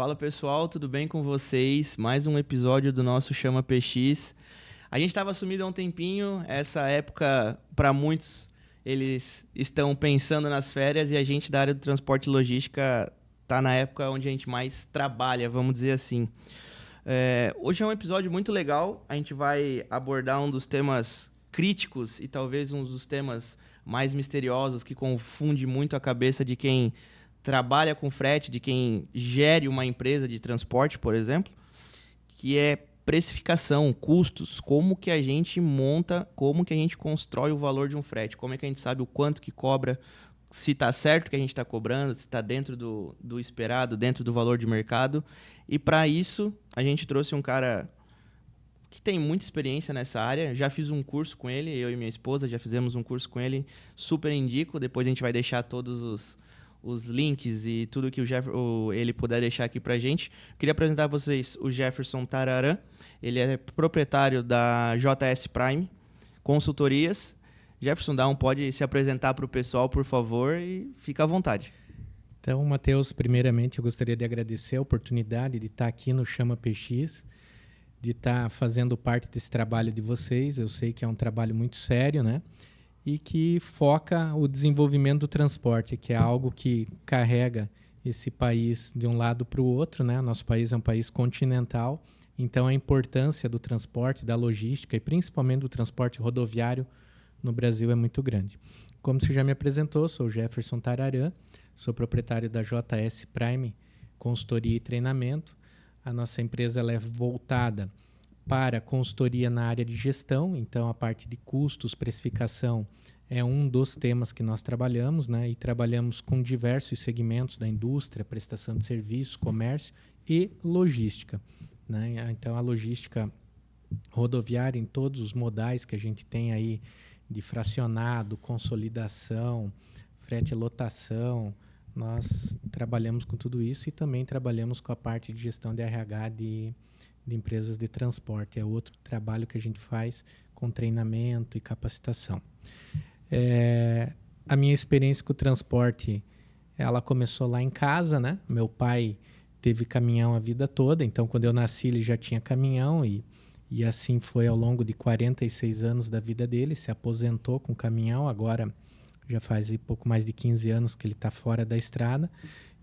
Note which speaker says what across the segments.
Speaker 1: Fala pessoal, tudo bem com vocês? Mais um episódio do nosso Chama PX. A gente estava sumido há um tempinho, essa época, para muitos, eles estão pensando nas férias e a gente da área do transporte e logística está na época onde a gente mais trabalha, vamos dizer assim. Hoje é um episódio muito legal, a gente vai abordar um dos temas críticos e talvez um dos temas mais misteriosos que confunde muito a cabeça de quem trabalha com frete, de quem gere uma empresa de transporte, por exemplo, que é precificação, custos, como que a gente monta, como que a gente constrói o valor de um frete, como é que a gente sabe o quanto que cobra, se está certo o que a gente está cobrando, se está dentro do esperado, dentro do valor de mercado. E para isso, a gente trouxe um cara que tem muita experiência nessa área. Já fiz um curso com ele, eu e minha esposa já fizemos um curso com ele, super indico. Depois a gente vai deixar todos os links e tudo que ele puder deixar aqui pra gente. Queria apresentar a vocês o Jefferson Tararã. Ele é proprietário da JS Prime Consultorias. Jefferson, pode se apresentar para o pessoal, por favor, e fica à vontade.
Speaker 2: Então, Matheus, primeiramente eu gostaria de agradecer a oportunidade de estar aqui no Chama PX, de estar fazendo parte desse trabalho de vocês. Eu sei que é um trabalho muito sério, né? E que foca o desenvolvimento do transporte, que é algo que carrega esse país de um lado para o outro, né? Nosso país é um país continental, então a importância do transporte, da logística e principalmente do transporte rodoviário no Brasil é muito grande. Como você já me apresentou, sou Jefferson Tararã, sou proprietário da JS Prime Consultoria e Treinamento. A nossa empresa ela é voltada para consultoria na área de gestão, então a parte de custos, precificação é um dos temas que nós trabalhamos, né? E trabalhamos com diversos segmentos da indústria, prestação de serviços, comércio e logística, né? Então a logística rodoviária em todos os modais que a gente tem aí de fracionado, consolidação, frete e lotação, nós trabalhamos com tudo isso e também trabalhamos com a parte de gestão de RH de empresas de transporte. É outro trabalho que a gente faz com treinamento e capacitação. A minha experiência com o transporte, ela começou lá em casa, né? Meu pai teve caminhão a vida toda, então quando eu nasci ele já tinha caminhão e assim foi ao longo de 46 anos da vida dele. Se aposentou com caminhão, agora já faz pouco mais de 15 anos que ele está fora da estrada.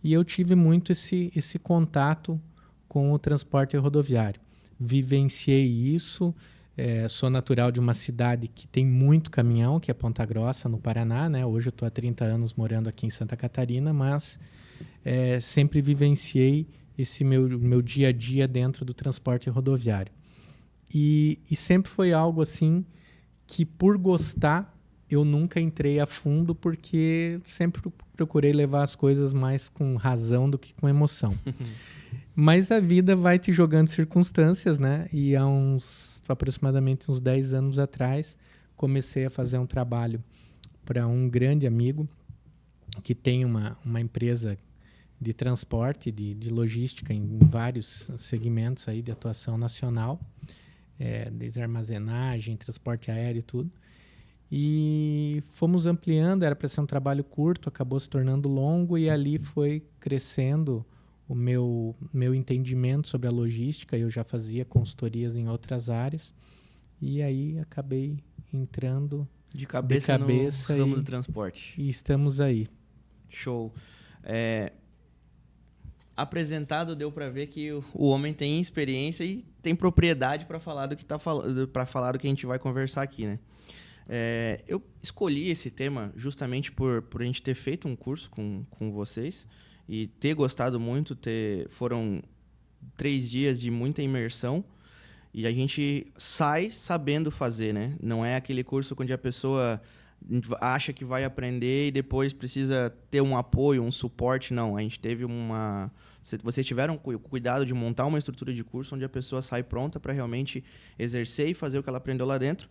Speaker 2: E eu tive muito esse contato com o transporte rodoviário. Vivenciei isso. Sou natural de uma cidade que tem muito caminhão, que é Ponta Grossa, no Paraná, né? Hoje eu estou há 30 anos morando aqui em Santa Catarina, mas sempre vivenciei esse meu dia a dia dentro do transporte rodoviário. E sempre foi algo assim que, por gostar, eu nunca entrei a fundo, porque sempre procurei levar as coisas mais com razão do que com emoção. Mas a vida vai te jogando circunstâncias, né? E há aproximadamente uns 10 anos atrás, comecei a fazer um trabalho para um grande amigo que tem uma empresa de transporte, de logística em vários segmentos aí de atuação nacional, desde armazenagem, transporte aéreo e tudo. E fomos ampliando, era para ser um trabalho curto, acabou se tornando longo e ali foi crescendo o meu entendimento sobre a logística. Eu já fazia consultorias em outras áreas e aí acabei entrando
Speaker 1: de cabeça no ramo do transporte.
Speaker 2: E estamos aí.
Speaker 1: Show. Apresentado, deu para ver que o homem tem experiência e tem propriedade para falar do que para falar do que a gente vai conversar aqui, né? Eu escolhi esse tema justamente por a gente ter feito um curso com vocês e ter gostado muito. Foram 3 dias de muita imersão e a gente sai sabendo fazer, né? Não é aquele curso onde a pessoa acha que vai aprender e depois precisa ter um apoio, um suporte. Não, a gente teve vocês tiveram cuidado de montar uma estrutura de curso onde a pessoa sai pronta para realmente exercer e fazer o que ela aprendeu lá dentro.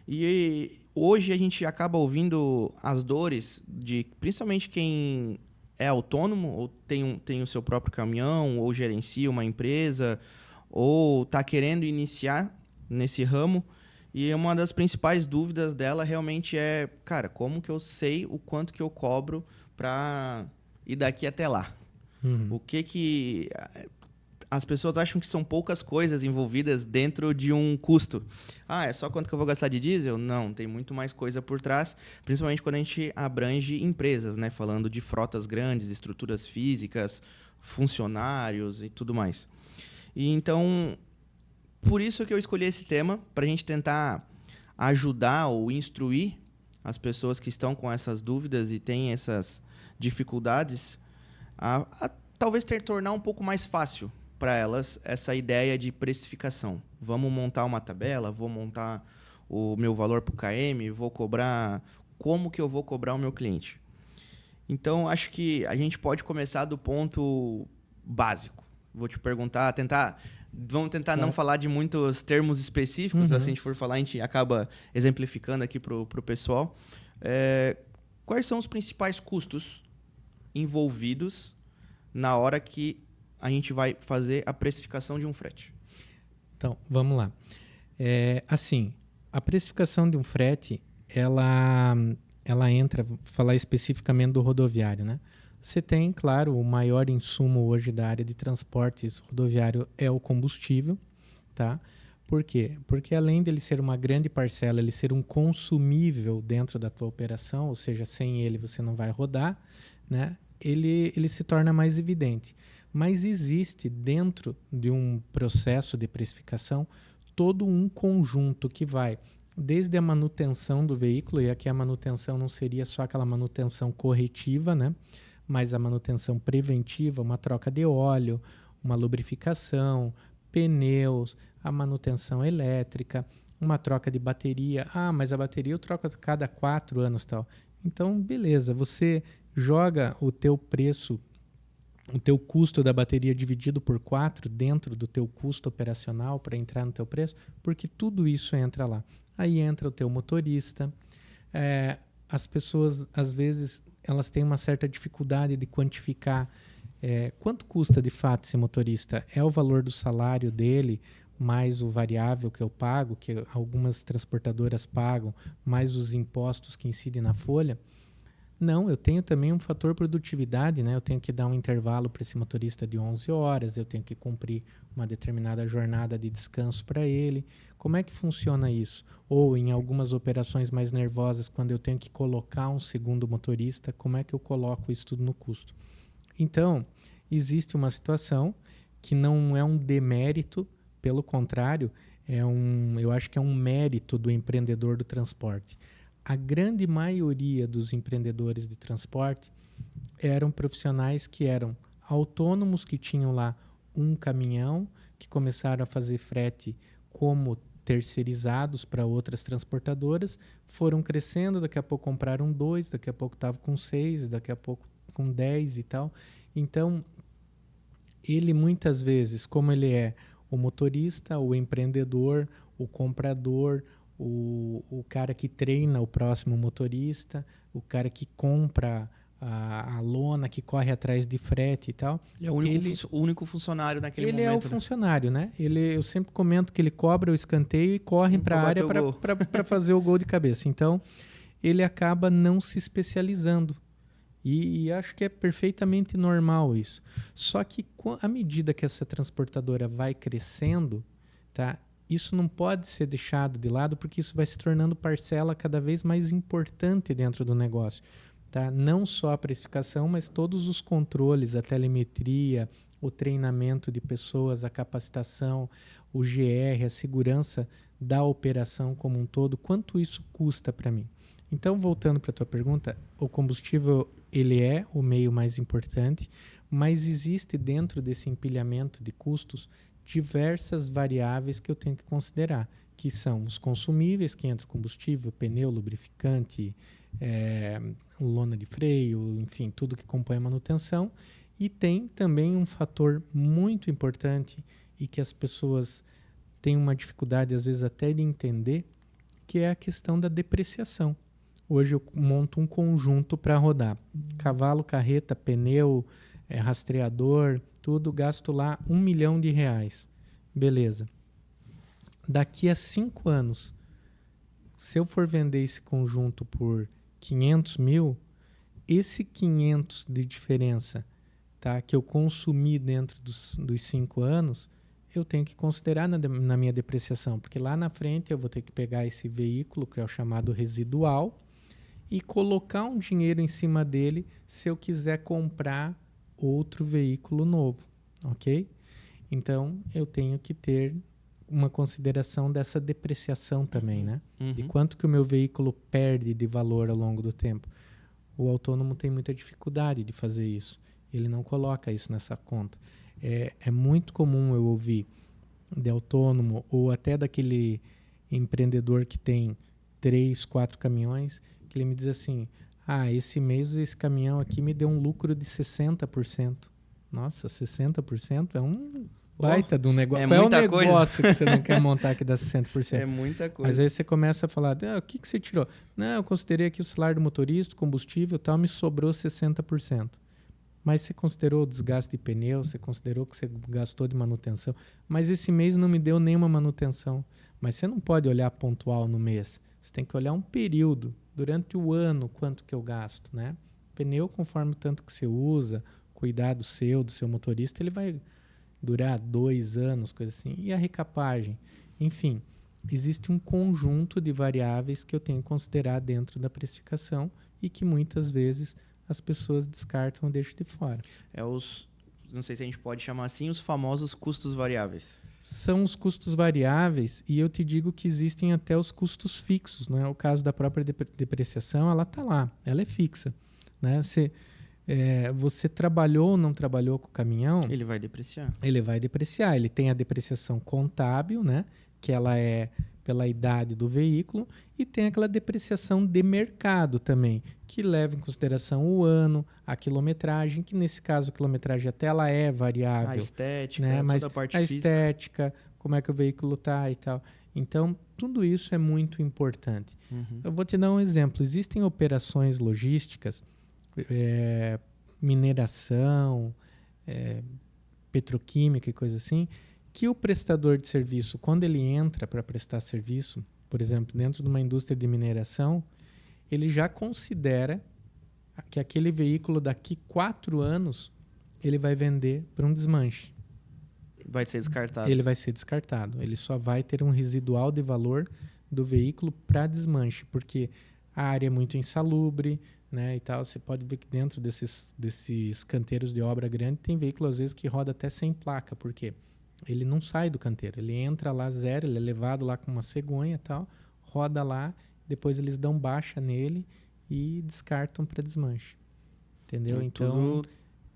Speaker 1: E hoje a gente acaba ouvindo as dores de principalmente quem é autônomo ou tem o seu próprio caminhão ou gerencia uma empresa ou está querendo iniciar nesse ramo. E uma das principais dúvidas dela realmente é, cara, como que eu sei o quanto que eu cobro para ir daqui até lá? O que as pessoas acham que são poucas coisas envolvidas dentro de um custo. É só quanto que eu vou gastar de diesel? Não, tem muito mais coisa por trás, principalmente quando a gente abrange empresas, né? Falando de frotas grandes, estruturas físicas, funcionários e tudo mais. E então, por isso que eu escolhi esse tema, para a gente tentar ajudar ou instruir as pessoas que estão com essas dúvidas e têm essas dificuldades a talvez tornar um pouco mais fácil para elas essa ideia de precificação. Vamos montar uma tabela, vou montar o meu valor por km, vou cobrar... Como que eu vou cobrar o meu cliente? Então, acho que a gente pode começar do ponto básico. Vou te perguntar, vamos tentar não falar de muitos termos específicos. Se a gente for falar, a gente acaba exemplificando aqui para o pessoal. Quais são os principais custos envolvidos na hora que a gente vai fazer a precificação de um frete?
Speaker 2: Então, vamos lá. Assim, a precificação de um frete, ela entra, vou falar especificamente do rodoviário, né? Você tem, claro, o maior insumo hoje da área de transportes rodoviário é o combustível, tá? Por quê? Porque além dele ser uma grande parcela, ele ser um consumível dentro da tua operação, ou seja, sem ele você não vai rodar, né? Ele se torna mais evidente. Mas existe dentro de um processo de precificação todo um conjunto que vai desde a manutenção do veículo, e aqui a manutenção não seria só aquela manutenção corretiva, né? Mas a manutenção preventiva, uma troca de óleo, uma lubrificação, pneus, a manutenção elétrica, uma troca de bateria. Mas a bateria eu troco a cada 4 anos e tal. Então, beleza, você joga o teu preço, o teu custo da bateria dividido por 4 dentro do teu custo operacional para entrar no teu preço, porque tudo isso entra lá. Aí entra o teu motorista. As pessoas, às vezes, elas têm uma certa dificuldade de quantificar quanto custa de fato esse motorista. É o valor do salário dele, mais o variável que eu pago, que algumas transportadoras pagam, mais os impostos que incidem na folha. Não, eu tenho também um fator produtividade, né? Eu tenho que dar um intervalo para esse motorista de 11 horas, eu tenho que cumprir uma determinada jornada de descanso para ele. Como é que funciona isso? Ou em algumas operações mais nervosas, quando eu tenho que colocar um segundo motorista, como é que eu coloco isso tudo no custo? Então, existe uma situação que não é um demérito, pelo contrário, eu acho que é um mérito do empreendedor do transporte. A grande maioria dos empreendedores de transporte eram profissionais que eram autônomos, que tinham lá um caminhão, que começaram a fazer frete como terceirizados para outras transportadoras, foram crescendo, daqui a pouco compraram 2, daqui a pouco estavam com 6, daqui a pouco com 10 e tal. Então, ele muitas vezes, como ele é o motorista, o empreendedor, o comprador, o cara que treina o próximo motorista, o cara que compra a lona, que corre atrás de frete e tal.
Speaker 1: Ele é o único funcionário naquele momento.
Speaker 2: Ele é o funcionário, né? Eu sempre comento que ele cobra o escanteio e corre para a área para fazer o gol de cabeça. Então, ele acaba não se especializando. E acho que é perfeitamente normal isso. Só que à medida que essa transportadora vai crescendo, tá? Isso não pode ser deixado de lado, porque isso vai se tornando parcela cada vez mais importante dentro do negócio. Tá? Não só a precificação, mas todos os controles, a telemetria, o treinamento de pessoas, a capacitação, o GR, a segurança da operação como um todo, quanto isso custa para mim? Então, voltando para a tua pergunta, o combustível ele é o meio mais importante, mas existe dentro desse empilhamento de custos diversas variáveis que eu tenho que considerar, que são os consumíveis, que entra combustível, pneu, lubrificante, lona de freio, enfim, tudo que compõe a manutenção. E tem também um fator muito importante e que as pessoas têm uma dificuldade, às vezes, até de entender, que é a questão da depreciação. Hoje eu monto um conjunto para rodar. Cavalo, carreta, pneu, rastreador, tudo, gasto lá R$1 milhão. Beleza. Daqui a 5 anos, se eu for vender esse conjunto por 500 mil, esse 500 de diferença, tá? Que eu consumi dentro dos 5 anos, eu tenho que considerar na minha depreciação, porque lá na frente eu vou ter que pegar esse veículo, que é o chamado residual, e colocar um dinheiro em cima dele se eu quiser comprar outro veículo novo, ok? Então, eu tenho que ter uma consideração dessa depreciação também, né? De quanto que o meu veículo perde de valor ao longo do tempo. O autônomo tem muita dificuldade de fazer isso. Ele não coloca isso nessa conta. É muito comum eu ouvir de autônomo ou até daquele empreendedor que tem 3, 4 caminhões, que ele me diz assim, esse mês esse caminhão aqui me deu um lucro de 60%. Nossa, 60% é um baita de um negócio. Qual é o negócio que você não quer montar que dá 60%?
Speaker 1: É muita coisa.
Speaker 2: Mas aí você começa a falar, o que você tirou? Não, eu considerei aqui o salário do motorista, combustível e tal, me sobrou 60%. Mas você considerou o desgaste de pneu, você considerou que você gastou de manutenção, mas esse mês não me deu nenhuma manutenção. Mas você não pode olhar pontual no mês, você tem que olhar um período, durante o ano, quanto que eu gasto, né? Pneu, conforme o tanto que você usa, cuidado do seu motorista, ele vai durar 2 anos, coisa assim. E a recapagem? Enfim, existe um conjunto de variáveis que eu tenho que considerar dentro da precificação e que muitas vezes as pessoas descartam ou deixam de fora.
Speaker 1: Não sei se a gente pode chamar assim, os famosos custos variáveis.
Speaker 2: São os custos variáveis e eu te digo que existem até os custos fixos, né? O caso da própria depreciação, ela está lá, ela é fixa, né? Você trabalhou ou não trabalhou com o caminhão...
Speaker 1: Ele vai depreciar.
Speaker 2: Ele vai depreciar. Ele tem a depreciação contábil, né? Que ela é pela idade do veículo, e tem aquela depreciação de mercado também, que leva em consideração o ano, a quilometragem, que nesse caso a quilometragem até ela é variável.
Speaker 1: A estética,
Speaker 2: né? Mas
Speaker 1: toda a parte
Speaker 2: a
Speaker 1: física.
Speaker 2: estética, como é que o veículo está e tal. Então, tudo isso é muito importante. Eu vou te dar um exemplo. Existem operações logísticas, mineração, petroquímica e coisa assim, que o prestador de serviço, quando ele entra para prestar serviço, por exemplo, dentro de uma indústria de mineração, ele já considera que aquele veículo daqui 4 anos ele vai vender para um desmanche.
Speaker 1: Vai ser descartado.
Speaker 2: Ele vai ser descartado. Ele só vai ter um residual de valor do veículo para desmanche, porque a área é muito insalubre, né, e tal. Você pode ver que dentro desses canteiros de obra grande tem veículo às vezes que roda até sem placa, por quê? Ele não sai do canteiro, ele entra lá zero, ele é levado lá com uma cegonha e tal, roda lá, depois eles dão baixa nele e descartam para desmanche. Entendeu? Então,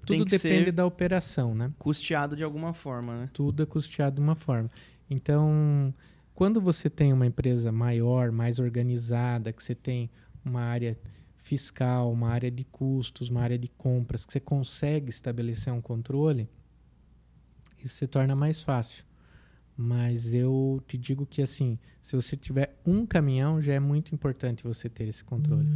Speaker 2: tudo depende da operação, né?
Speaker 1: Custeado de alguma forma, né?
Speaker 2: Tudo é custeado de uma forma. Então, quando você tem uma empresa maior, mais organizada, que você tem uma área fiscal, uma área de custos, uma área de compras, que você consegue estabelecer um controle, isso se torna mais fácil. Mas eu te digo que, assim, se você tiver um caminhão, já é muito importante você ter esse controle.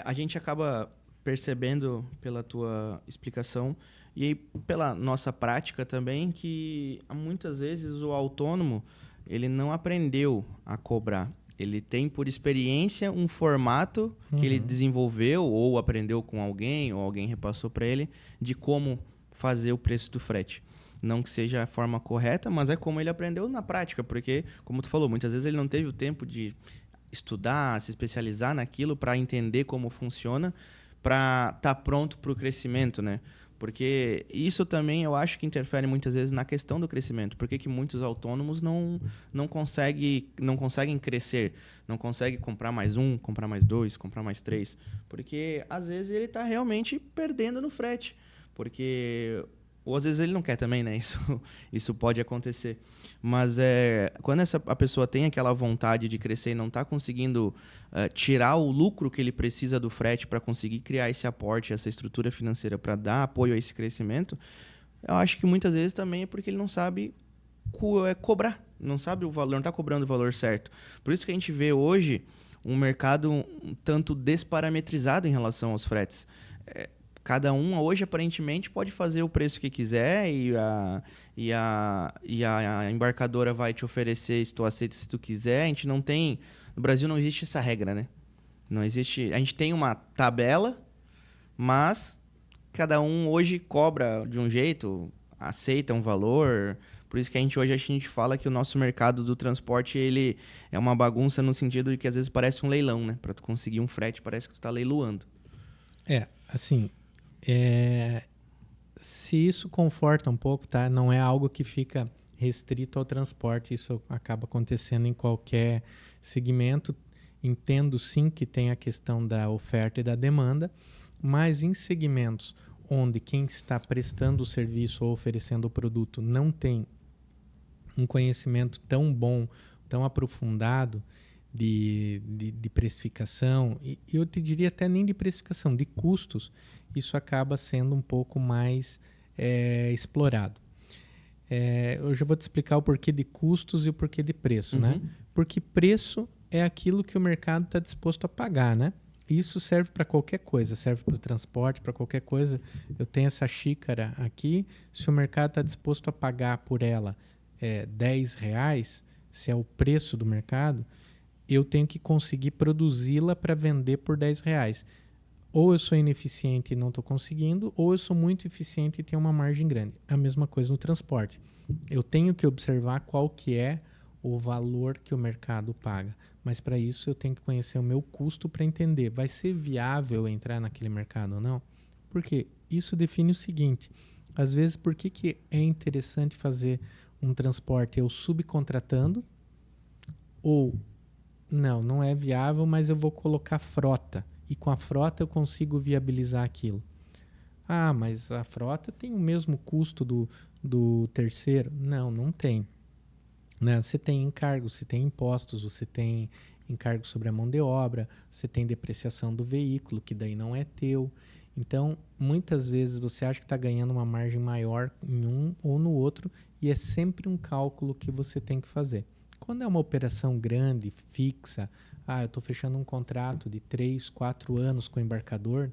Speaker 1: A gente acaba percebendo pela tua explicação e aí pela nossa prática também que muitas vezes o autônomo ele não aprendeu a cobrar. Ele tem por experiência um formato que ele desenvolveu ou aprendeu com alguém ou alguém repassou para ele de como fazer o preço do frete. Não que seja a forma correta, mas é como ele aprendeu na prática, porque, como tu falou, muitas vezes ele não teve o tempo de estudar, se especializar naquilo para entender como funciona, para estar pronto para o crescimento, né? Porque isso também eu acho que interfere muitas vezes na questão do crescimento. Por que muitos autônomos não conseguem crescer? Não conseguem comprar mais um, comprar mais 2, comprar mais 3? Porque às vezes ele está realmente perdendo no frete. Ou às vezes ele não quer também, né? Isso pode acontecer. Mas quando a pessoa tem aquela vontade de crescer e não está conseguindo tirar o lucro que ele precisa do frete para conseguir criar esse aporte, essa estrutura financeira para dar apoio a esse crescimento, eu acho que muitas vezes também é porque ele não sabe cobrar, não sabe o valor, não está cobrando o valor certo. Por isso que a gente vê hoje um mercado um tanto desparametrizado em relação aos fretes. Cada um hoje, aparentemente, pode fazer o preço que quiser e a embarcadora vai te oferecer se tu aceita, se tu quiser. A gente não tem... No Brasil não existe essa regra, né? Não existe... A gente tem uma tabela, mas cada um hoje cobra de um jeito, aceita um valor. Por isso que hoje a gente fala que o nosso mercado do transporte ele é uma bagunça no sentido de que às vezes parece um leilão, né? Para tu conseguir um frete parece que tu tá leiloando.
Speaker 2: Assim, se isso conforta um pouco, tá? Não é algo que fica restrito ao transporte, isso acaba acontecendo em qualquer segmento. Entendo sim que tem a questão da oferta e da demanda, mas em segmentos onde quem está prestando o serviço ou oferecendo o produto não tem um conhecimento tão bom, tão aprofundado de precificação, e eu te diria até nem de precificação, de custos, isso acaba sendo um pouco mais explorado. Eu já vou te explicar o porquê de custos e o porquê de preço, né? Porque preço é aquilo que o mercado está disposto a pagar, né? Isso serve para qualquer coisa, serve para o transporte, para qualquer coisa. Eu tenho essa xícara aqui, se o mercado está disposto a pagar por ela R$10, se é o preço do mercado, eu tenho que conseguir produzi-la para vender por R$10. Ou eu sou ineficiente e não estou conseguindo, ou eu sou muito eficiente e tenho uma margem grande. A mesma coisa no transporte. Eu tenho que observar qual que é o valor que o mercado paga. Mas para isso eu tenho que conhecer o meu custo para entender, vai ser viável entrar naquele mercado ou não? Porque isso define o seguinte, às vezes por que é interessante fazer um transporte eu subcontratando ou não é viável, mas eu vou colocar frota e com a frota eu consigo viabilizar aquilo. Ah, mas a frota tem o mesmo custo do terceiro? Não tem. Né? Você tem encargos, você tem impostos, você tem encargos sobre a mão de obra, você tem depreciação do veículo, que daí não é teu. Então, muitas vezes você acha que está ganhando uma margem maior em um ou no outro, e é sempre um cálculo que você tem que fazer. Quando é uma operação grande, fixa, eu estou fechando um contrato de 3, 4 anos com o embarcador,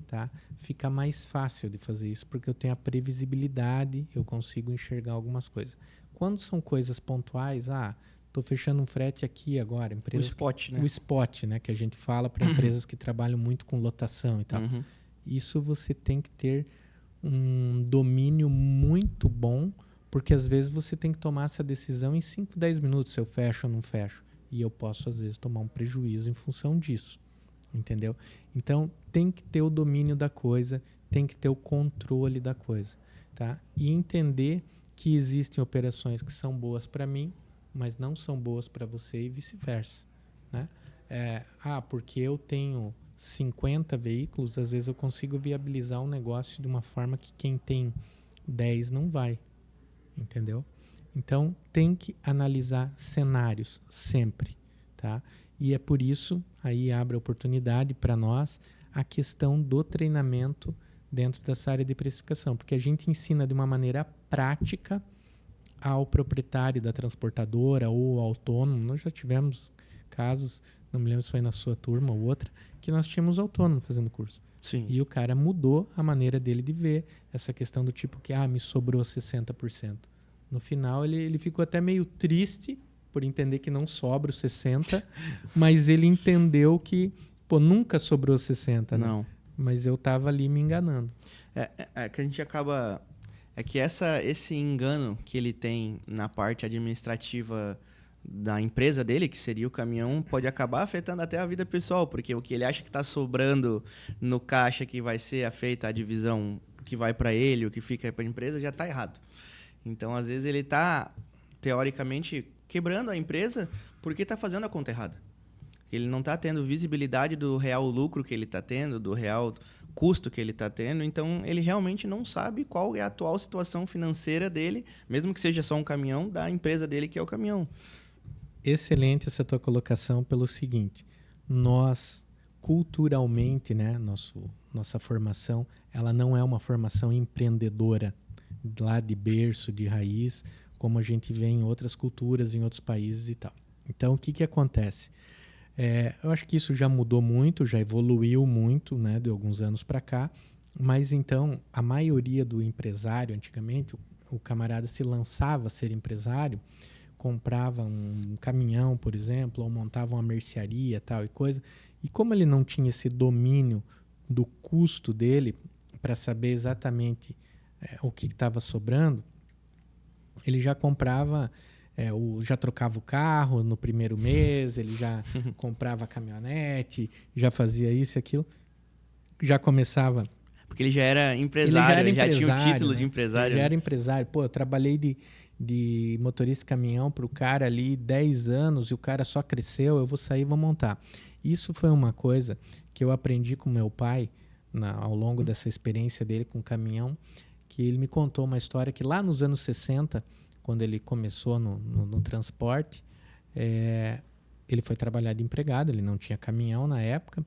Speaker 2: tá? Fica mais fácil de fazer isso, porque eu tenho a previsibilidade, eu consigo enxergar algumas coisas. Quando são coisas pontuais, estou fechando um frete aqui agora.
Speaker 1: O spot, né?
Speaker 2: O spot, né? Que a gente fala para empresas que trabalham muito com lotação e tal. Isso você tem que ter um domínio muito bom, porque às vezes você tem que tomar essa decisão em 5, 10 minutos, se eu fecho ou não fecho. E eu posso, às vezes, tomar um prejuízo em função disso. Entendeu? Então, tem que ter o domínio da coisa, tem que ter o controle da coisa. Tá? E entender que existem operações que são boas para mim, mas não são boas para você e vice-versa. Né? Porque eu tenho 50 veículos, às vezes eu consigo viabilizar um negócio de uma forma que quem tem 10 não vai. Entendeu? Então, tem que analisar cenários sempre. Tá? E é por isso, aí abre a oportunidade para nós, a questão do treinamento dentro dessa área de precificação, porque a gente ensina de uma maneira prática ao proprietário da transportadora ou ao autônomo. Nós já tivemos casos, não me lembro se foi na sua turma ou outra, que nós tínhamos autônomo fazendo curso.
Speaker 1: Sim.
Speaker 2: E o cara mudou a maneira dele de ver essa questão do tipo que, me sobrou 60%. No final, ele ficou até meio triste por entender que não sobra os 60%, mas ele entendeu que, nunca sobrou 60%, né?
Speaker 1: Não.
Speaker 2: Mas eu estava ali me enganando.
Speaker 1: Que a gente acaba... É que esse engano que ele tem na parte administrativa da empresa dele, que seria o caminhão, pode acabar afetando até a vida pessoal, porque o que ele acha que está sobrando no caixa que vai ser feita a divisão que vai para ele, o que fica para a empresa, já está errado. Então, às vezes, ele está, teoricamente, quebrando a empresa porque está fazendo a conta errada. Ele não está tendo visibilidade do real lucro que ele está tendo, do real custo que ele está tendo, então ele realmente não sabe qual é a atual situação financeira dele, mesmo que seja só um caminhão, da empresa dele que é o caminhão.
Speaker 2: Excelente essa tua colocação pelo seguinte, nós culturalmente, né, nossa formação, ela não é uma formação empreendedora lá de berço, de raiz, como a gente vê em outras culturas, em outros países e tal. Então, o que acontece? Eu acho que isso já mudou muito, já evoluiu muito, né, de alguns anos para cá, mas então a maioria do empresário, antigamente, o camarada se lançava a ser empresário, comprava um caminhão, por exemplo, ou montava uma mercearia, tal e coisa, e como ele não tinha esse domínio do custo dele, para saber exatamente o que estava sobrando, ele já comprava, já trocava o carro no primeiro mês, ele já comprava a caminhonete, já fazia isso e aquilo, já começava...
Speaker 1: Porque ele já era empresário, já tinha o título, né, de empresário.
Speaker 2: Ele já era empresário. Pô, eu trabalhei de motorista de caminhão para o cara ali 10 anos e o cara só cresceu, eu vou sair e vou montar. Isso foi uma coisa que eu aprendi com meu pai ao longo dessa experiência dele com o caminhão, que ele me contou uma história que lá nos anos 60, quando ele começou no transporte, ele foi trabalhar de empregado, ele não tinha caminhão na época,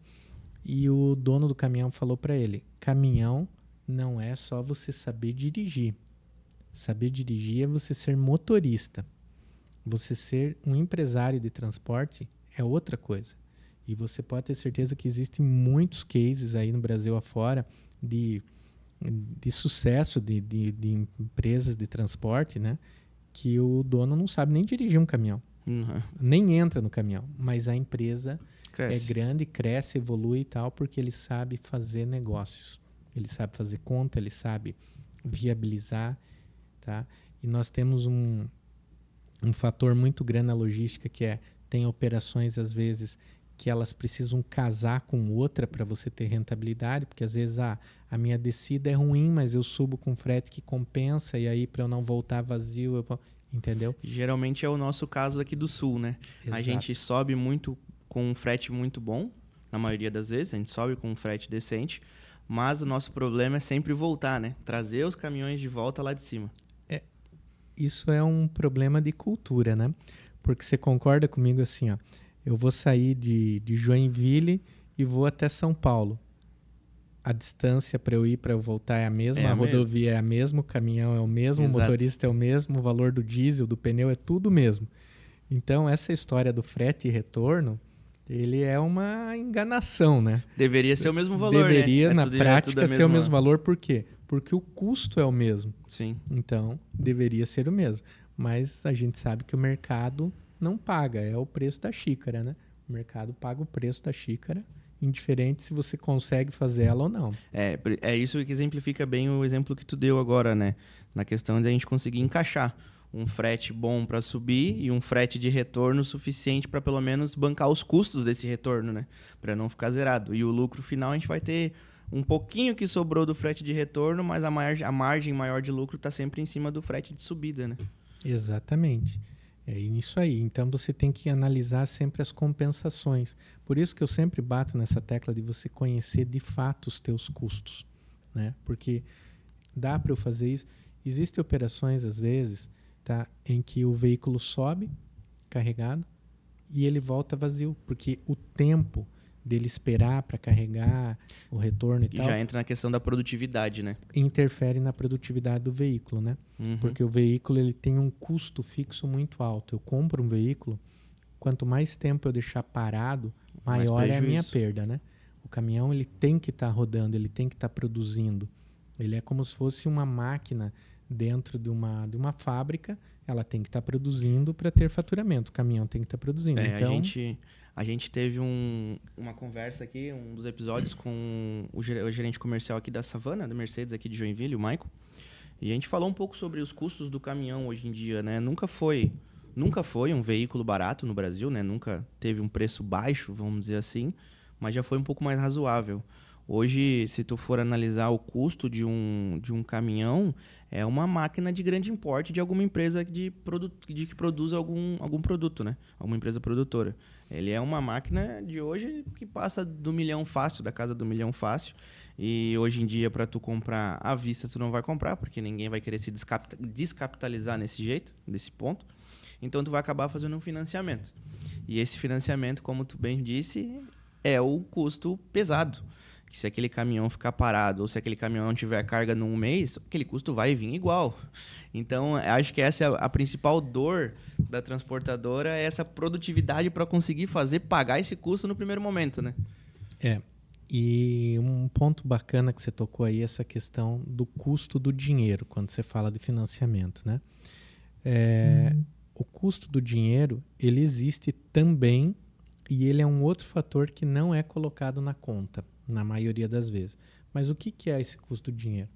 Speaker 2: e o dono do caminhão falou para ele: caminhão não é só você saber dirigir. Saber dirigir é você ser motorista. Você ser um empresário de transporte é outra coisa. E você pode ter certeza que existem muitos cases aí no Brasil afora de sucesso de empresas de transporte, né? Que o dono não sabe nem dirigir um caminhão.
Speaker 1: Uhum.
Speaker 2: Nem entra no caminhão. Mas a empresa
Speaker 1: Cresce.
Speaker 2: é grande, cresce, evolui e tal, porque ele sabe fazer negócios. Ele sabe fazer conta, ele sabe viabilizar, tá? E nós temos um fator muito grande na logística, que tem operações, às vezes, que elas precisam casar com outra para você ter rentabilidade, porque às vezes a minha descida é ruim, mas eu subo com frete que compensa, e aí para eu não voltar vazio, eu vou... Entendeu?
Speaker 1: Geralmente é o nosso caso aqui do Sul, né?
Speaker 2: Exato.
Speaker 1: A gente sobe muito com um frete muito bom, na maioria das vezes, a gente sobe com um frete decente, mas o nosso problema é sempre voltar, né? Trazer os caminhões de volta lá de cima.
Speaker 2: Isso é um problema de cultura, né? Porque você concorda comigo assim, ó, eu vou sair de Joinville e vou até São Paulo. A distância para eu ir, para eu voltar é a mesma, a rodovia é a mesma, o caminhão é o mesmo,
Speaker 1: Exato.
Speaker 2: O motorista é o mesmo, o valor do diesel, do pneu é tudo o mesmo. Então, essa história do frete e retorno, ele é uma enganação, né?
Speaker 1: Deveria ser o mesmo valor,
Speaker 2: Deveria,
Speaker 1: né?
Speaker 2: na prática, ser o mesmo valor. Por quê? Porque o custo é o mesmo.
Speaker 1: Sim.
Speaker 2: Então, deveria ser o mesmo. Mas a gente sabe que o mercado não paga, é o preço da xícara, né? O mercado paga o preço da xícara, indiferente se você consegue fazer ela ou não.
Speaker 1: É isso que exemplifica bem o exemplo que tu deu agora, né? Na questão de a gente conseguir encaixar um frete bom para subir e um frete de retorno suficiente para pelo menos bancar os custos desse retorno, né? Para não ficar zerado. E o lucro final a gente vai ter um pouquinho que sobrou do frete de retorno, mas a margem maior de lucro está sempre em cima do frete de subida, né?
Speaker 2: Exatamente. É isso aí. Então você tem que analisar sempre as compensações. Por isso que eu sempre bato nessa tecla de você conhecer de fato os teus custos, né? Porque dá para eu fazer isso. Existem operações, às vezes, tá, em que o veículo sobe carregado e ele volta vazio, porque o tempo dele esperar para carregar o retorno e tal...
Speaker 1: já entra na questão da produtividade, né?
Speaker 2: Interfere na produtividade do veículo, né?
Speaker 1: Uhum.
Speaker 2: Porque o veículo ele tem um custo fixo muito alto. Eu compro um veículo, quanto mais tempo eu deixar parado, maior é a minha perda, né? O caminhão ele tem que estar rodando, ele tem que estar produzindo. Ele é como se fosse uma máquina dentro de uma fábrica, ela tem que estar produzindo para ter faturamento. O caminhão tem que estar produzindo. Então,
Speaker 1: a gente teve uma conversa aqui, um dos episódios com o gerente comercial aqui da Savana, da Mercedes aqui de Joinville, o Maicon. E a gente falou um pouco sobre os custos do caminhão hoje em dia, né? Nunca foi um veículo barato no Brasil, né? Nunca teve um preço baixo, vamos dizer assim, mas já foi um pouco mais razoável. Hoje, se tu for analisar o custo de um caminhão, é uma máquina de grande importe de alguma empresa que produz algum produto, né? Alguma empresa produtora. Ele é uma máquina de hoje que passa do milhão fácil, da casa do milhão fácil. E hoje em dia, para tu comprar à vista, tu não vai comprar, porque ninguém vai querer se descapitalizar nesse jeito, nesse ponto. Então, tu vai acabar fazendo um financiamento. E esse financiamento, como tu bem disse, é o custo pesado. Que se aquele caminhão ficar parado ou se aquele caminhão não tiver carga num mês, aquele custo vai vir igual. Então, acho que essa é a principal dor da transportadora, é essa produtividade para conseguir pagar esse custo no primeiro momento, né?
Speaker 2: E um ponto bacana que você tocou aí, essa questão do custo do dinheiro, quando você fala de financiamento, né? O custo do dinheiro, ele existe também e ele é um outro fator que não é colocado na conta, na maioria das vezes. Mas o que é esse custo do dinheiro?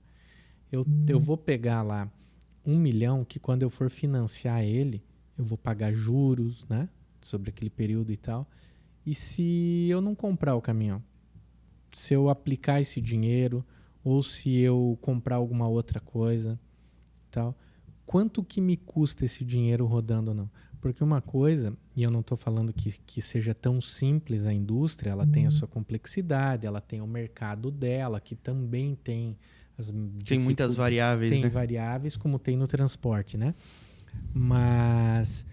Speaker 2: Eu vou pegar lá 1 milhão que quando eu for financiar ele, eu vou pagar juros, né? Sobre aquele período e tal. E se eu não comprar o caminhão? Se eu aplicar esse dinheiro ou se eu comprar alguma outra coisa, tal, quanto que me custa esse dinheiro rodando ou não? Porque uma coisa, e eu não estou falando que seja tão simples a indústria, ela tem a sua complexidade, ela tem o mercado dela, que também tem
Speaker 1: Tem muitas variáveis,
Speaker 2: tem
Speaker 1: né?
Speaker 2: variáveis como tem no transporte, né? Mas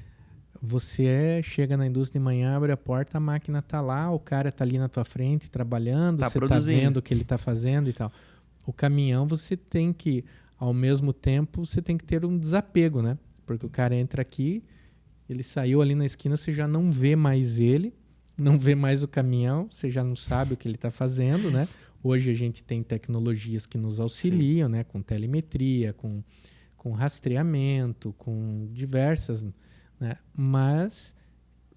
Speaker 2: você chega na indústria de manhã, abre a porta, a máquina está lá, o cara está ali na tua frente trabalhando,
Speaker 1: Tá
Speaker 2: você está
Speaker 1: produzindo.
Speaker 2: vendo o que ele está fazendo e tal. O caminhão você tem que, ao mesmo tempo, você tem que ter um desapego, né? Porque o cara entra aqui, ele saiu ali na esquina, você já não vê mais ele, não vê mais o caminhão, você já não sabe o que ele está fazendo, né? Hoje a gente tem tecnologias que nos auxiliam, né? Com telemetria, com rastreamento, com diversas, né? Mas,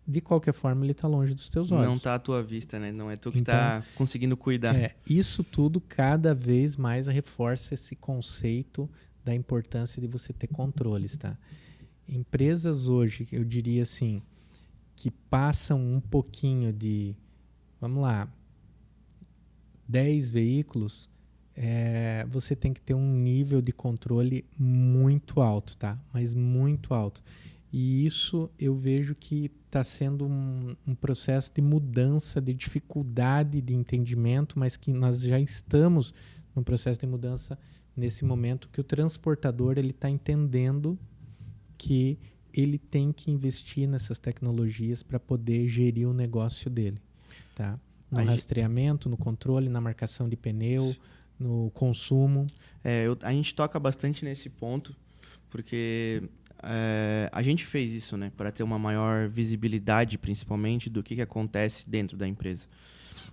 Speaker 2: de qualquer forma, ele está longe dos teus olhos.
Speaker 1: Não tá à tua vista, né? Não é tu que
Speaker 2: Então,
Speaker 1: tá conseguindo cuidar.
Speaker 2: Isso tudo cada vez mais reforça esse conceito da importância de você ter controles, tá? Empresas hoje, eu diria assim, que passam um pouquinho de, vamos lá, 10 veículos, você tem que ter um nível de controle muito alto, tá? Mas muito alto. E isso eu vejo que está sendo um processo de mudança, de dificuldade de entendimento, mas que nós já estamos num processo de mudança nesse momento que o transportador ele está entendendo que ele tem que investir nessas tecnologias para poder gerir o negócio dele, tá? No rastreamento, no controle, na marcação de pneu, no consumo.
Speaker 1: A gente toca bastante nesse ponto, porque a gente fez isso, né, para ter uma maior visibilidade, principalmente, do que acontece dentro da empresa.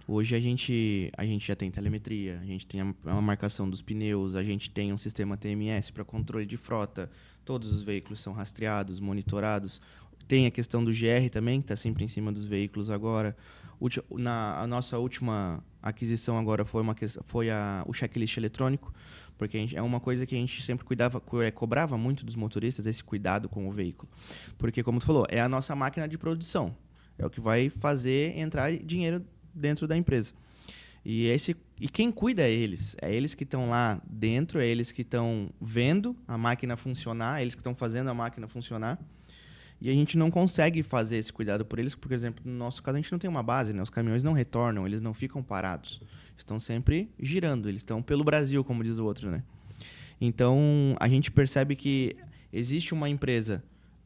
Speaker 1: Hoje a gente já tem telemetria, a gente tem a marcação dos pneus, a gente tem um sistema TMS para controle de frota, todos os veículos são rastreados, monitorados. Tem a questão do GR também, que está sempre em cima dos veículos agora. A nossa última aquisição agora foi o checklist eletrônico, porque é uma coisa que a gente sempre cobrava muito dos motoristas, esse cuidado com o veículo. Porque, como tu falou, é a nossa máquina de produção. É o que vai fazer entrar dinheiro dentro da empresa. E quem cuida é eles. É eles que estão lá dentro, é eles que estão vendo a máquina funcionar, é eles que estão fazendo a máquina funcionar. E a gente não consegue fazer esse cuidado por eles, por exemplo, no nosso caso a gente não tem uma base, né? Os caminhões não retornam, eles não ficam parados. Estão sempre girando, eles estão pelo Brasil, como diz o outro, né? Então, a gente percebe que existe uma empresa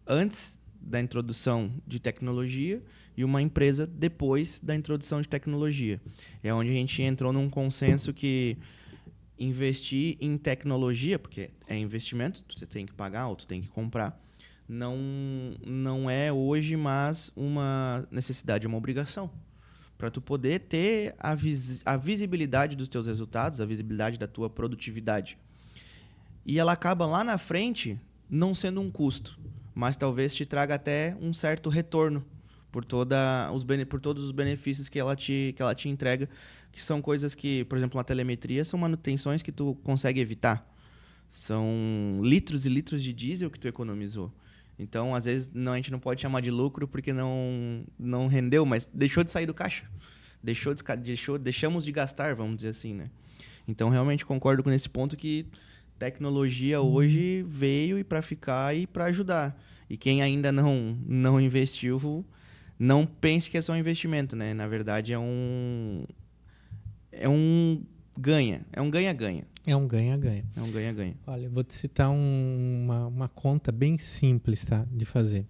Speaker 1: antes da introdução de tecnologia e uma empresa depois da introdução de tecnologia. É onde a gente entrou num consenso que investir em tecnologia, porque é investimento, tu tem que pagar ou tu tem que comprar, não é hoje mais uma necessidade, é uma obrigação. Para tu poder ter a visibilidade dos teus resultados, a visibilidade da tua produtividade. E ela acaba lá na frente não sendo um custo, mas talvez te traga até um certo retorno por todos os benefícios que ela te entrega, que são coisas que, por exemplo, na telemetria, são manutenções que tu consegue evitar. São litros e litros de diesel que tu economizou. Então, às vezes, a gente não pode chamar de lucro porque não rendeu, mas deixou de sair do caixa. Deixamos de gastar, vamos dizer assim, né? Então, realmente concordo com esse ponto que tecnologia hoje veio para ficar e para ajudar. E quem ainda não investiu, não pense que é só um investimento, né? Na verdade, é um ganha. É um ganha-ganha.
Speaker 2: É um ganha-ganha.
Speaker 1: É um ganha-ganha.
Speaker 2: Olha, eu vou te citar uma conta bem simples, tá, de fazer.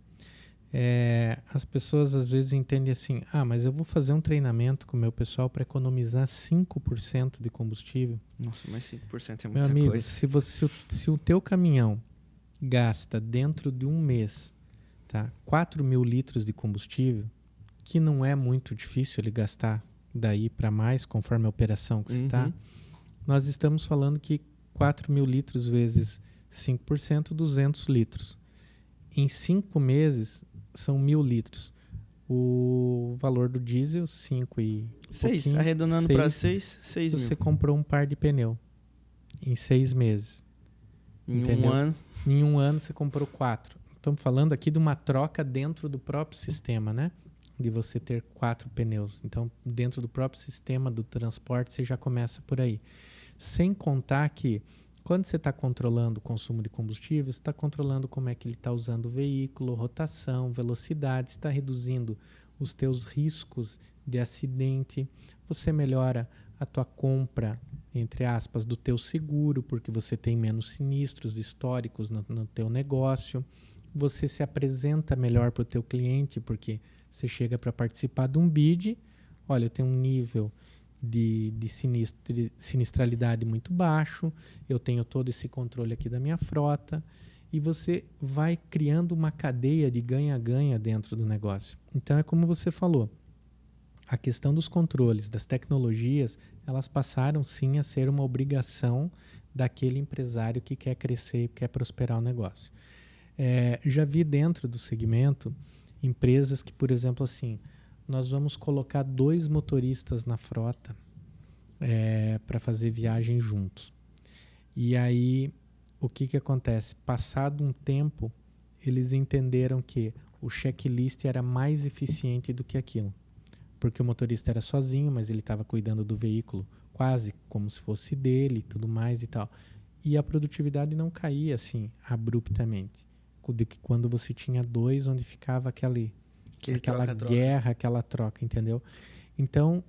Speaker 2: As pessoas às vezes entendem assim, mas eu vou fazer um treinamento com o meu pessoal para economizar 5% de combustível.
Speaker 1: Nossa, mas 5% é muita
Speaker 2: meu amigo,
Speaker 1: coisa.
Speaker 2: Se o teu caminhão gasta dentro de um mês, tá, 4.000 litros de combustível, que não é muito difícil ele gastar daí para mais, conforme a operação que você está, nós estamos falando que 4.000 litros vezes 5%, 200 litros. Em 5 meses, são 1.000 litros. o valor do diesel, 5 e
Speaker 1: 6,
Speaker 2: pouquinho,
Speaker 1: arredondando para 6 mil.
Speaker 2: Você comprou um par de pneu em 6 meses.
Speaker 1: Em
Speaker 2: Entendeu?
Speaker 1: um ano.
Speaker 2: Em um ano você comprou 4. Estamos falando aqui de uma troca dentro do próprio sistema, né? De você ter 4 pneus. Então, dentro do próprio sistema do transporte, você já começa por aí. Sem contar que, quando você está controlando o consumo de combustível, você está controlando como é que ele está usando o veículo, rotação, velocidade, está reduzindo os teus riscos de acidente, você melhora a tua compra, entre aspas, do teu seguro, porque você tem menos sinistros históricos no teu negócio, você se apresenta melhor para o teu cliente, porque você chega para participar de um bid, olha, eu tenho um nível de sinistralidade muito baixo, eu tenho todo esse controle aqui da minha frota, e você vai criando uma cadeia de ganha-ganha dentro do negócio. Então é como você falou, a questão dos controles, das tecnologias, elas passaram sim a ser uma obrigação daquele empresário que quer crescer, quer prosperar o negócio. Já vi dentro do segmento empresas que, por exemplo, assim, nós vamos colocar 2 motoristas na frota para fazer viagem juntos. E aí, o que acontece? Passado um tempo, eles entenderam que o checklist era mais eficiente do que aquilo. Porque o motorista era sozinho, mas ele estava cuidando do veículo quase como se fosse dele e tudo mais e tal. E a produtividade não caía assim, abruptamente. Do que quando você tinha 2, onde ficava aquela guerra, aquela troca, entendeu? Então,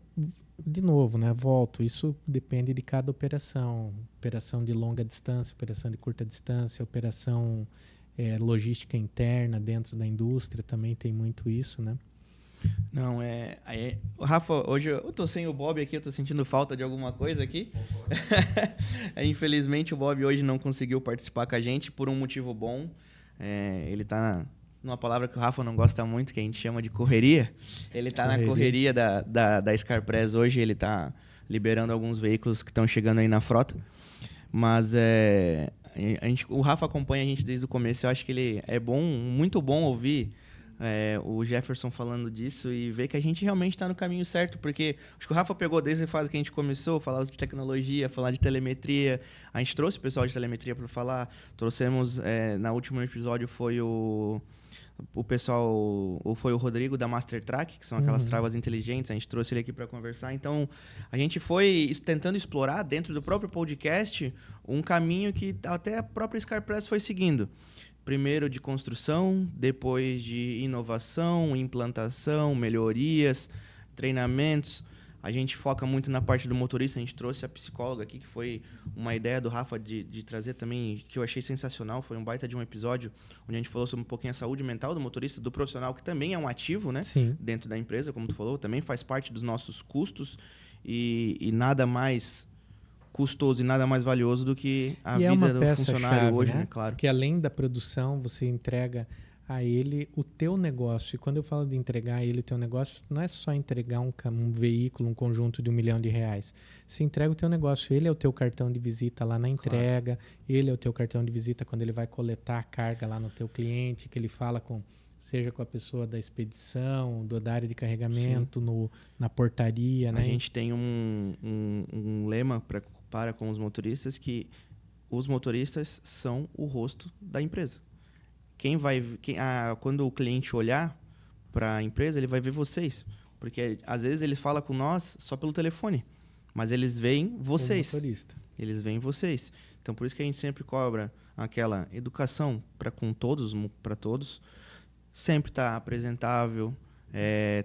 Speaker 2: de novo, né? Volto, isso depende de cada operação. Operação de longa distância, operação de curta distância, operação logística interna dentro da indústria, também tem muito isso, né?
Speaker 1: Não, Rafa, hoje eu tô sem o Bob aqui, eu tô sentindo falta de alguma coisa aqui. Infelizmente o Bob hoje não conseguiu participar com a gente por um motivo bom. Ele tá numa palavra que o Rafa não gosta muito, que a gente chama de correria. Ele tá na correria da Scarpress hoje, ele tá liberando alguns veículos que estão chegando aí na frota. Mas o Rafa acompanha a gente desde o começo, eu acho que ele é bom, muito bom ouvir o Jefferson falando disso e ver que a gente realmente está no caminho certo, porque acho que o Rafa pegou desde a fase que a gente começou, falar de tecnologia, falar de telemetria, a gente trouxe o pessoal de telemetria para falar, trouxemos, no último episódio foi o pessoal, ou foi o Rodrigo da Master Track, que são aquelas travas inteligentes, a gente trouxe ele aqui para conversar, então a gente foi tentando explorar dentro do próprio podcast um caminho que até a própria Scarpress foi seguindo. Primeiro de construção, depois de inovação, implantação, melhorias, treinamentos. A gente foca muito na parte do motorista. A gente trouxe a psicóloga aqui, que foi uma ideia do Rafa de trazer também, que eu achei sensacional. Foi um baita de um episódio onde a gente falou sobre um pouquinho a saúde mental do motorista, do profissional, que também é um ativo, né? Sim. Dentro da empresa, como tu falou, também faz parte dos nossos custos e nada mais custoso e nada mais valioso do que a vida do funcionário hoje, né? Claro.
Speaker 2: Porque além da produção, você entrega a ele o teu negócio. E quando eu falo de entregar a ele o teu negócio, não é só entregar um veículo, um conjunto de R$1 milhão. Você entrega o teu negócio. Ele é o teu cartão de visita lá na entrega. Claro. Ele é o teu cartão de visita quando ele vai coletar a carga lá no teu cliente, que ele fala seja com a pessoa da expedição, da área de carregamento, na portaria, né?
Speaker 1: A gente tem um lema para com os motoristas, que os motoristas são o rosto da empresa. Quando o cliente olhar para a empresa, ele vai ver vocês. Porque às vezes ele fala com nós só pelo telefone, mas eles veem vocês.
Speaker 2: O motorista.
Speaker 1: Eles veem vocês. Então por isso que a gente sempre cobra aquela educação para todos. Sempre estar apresentável,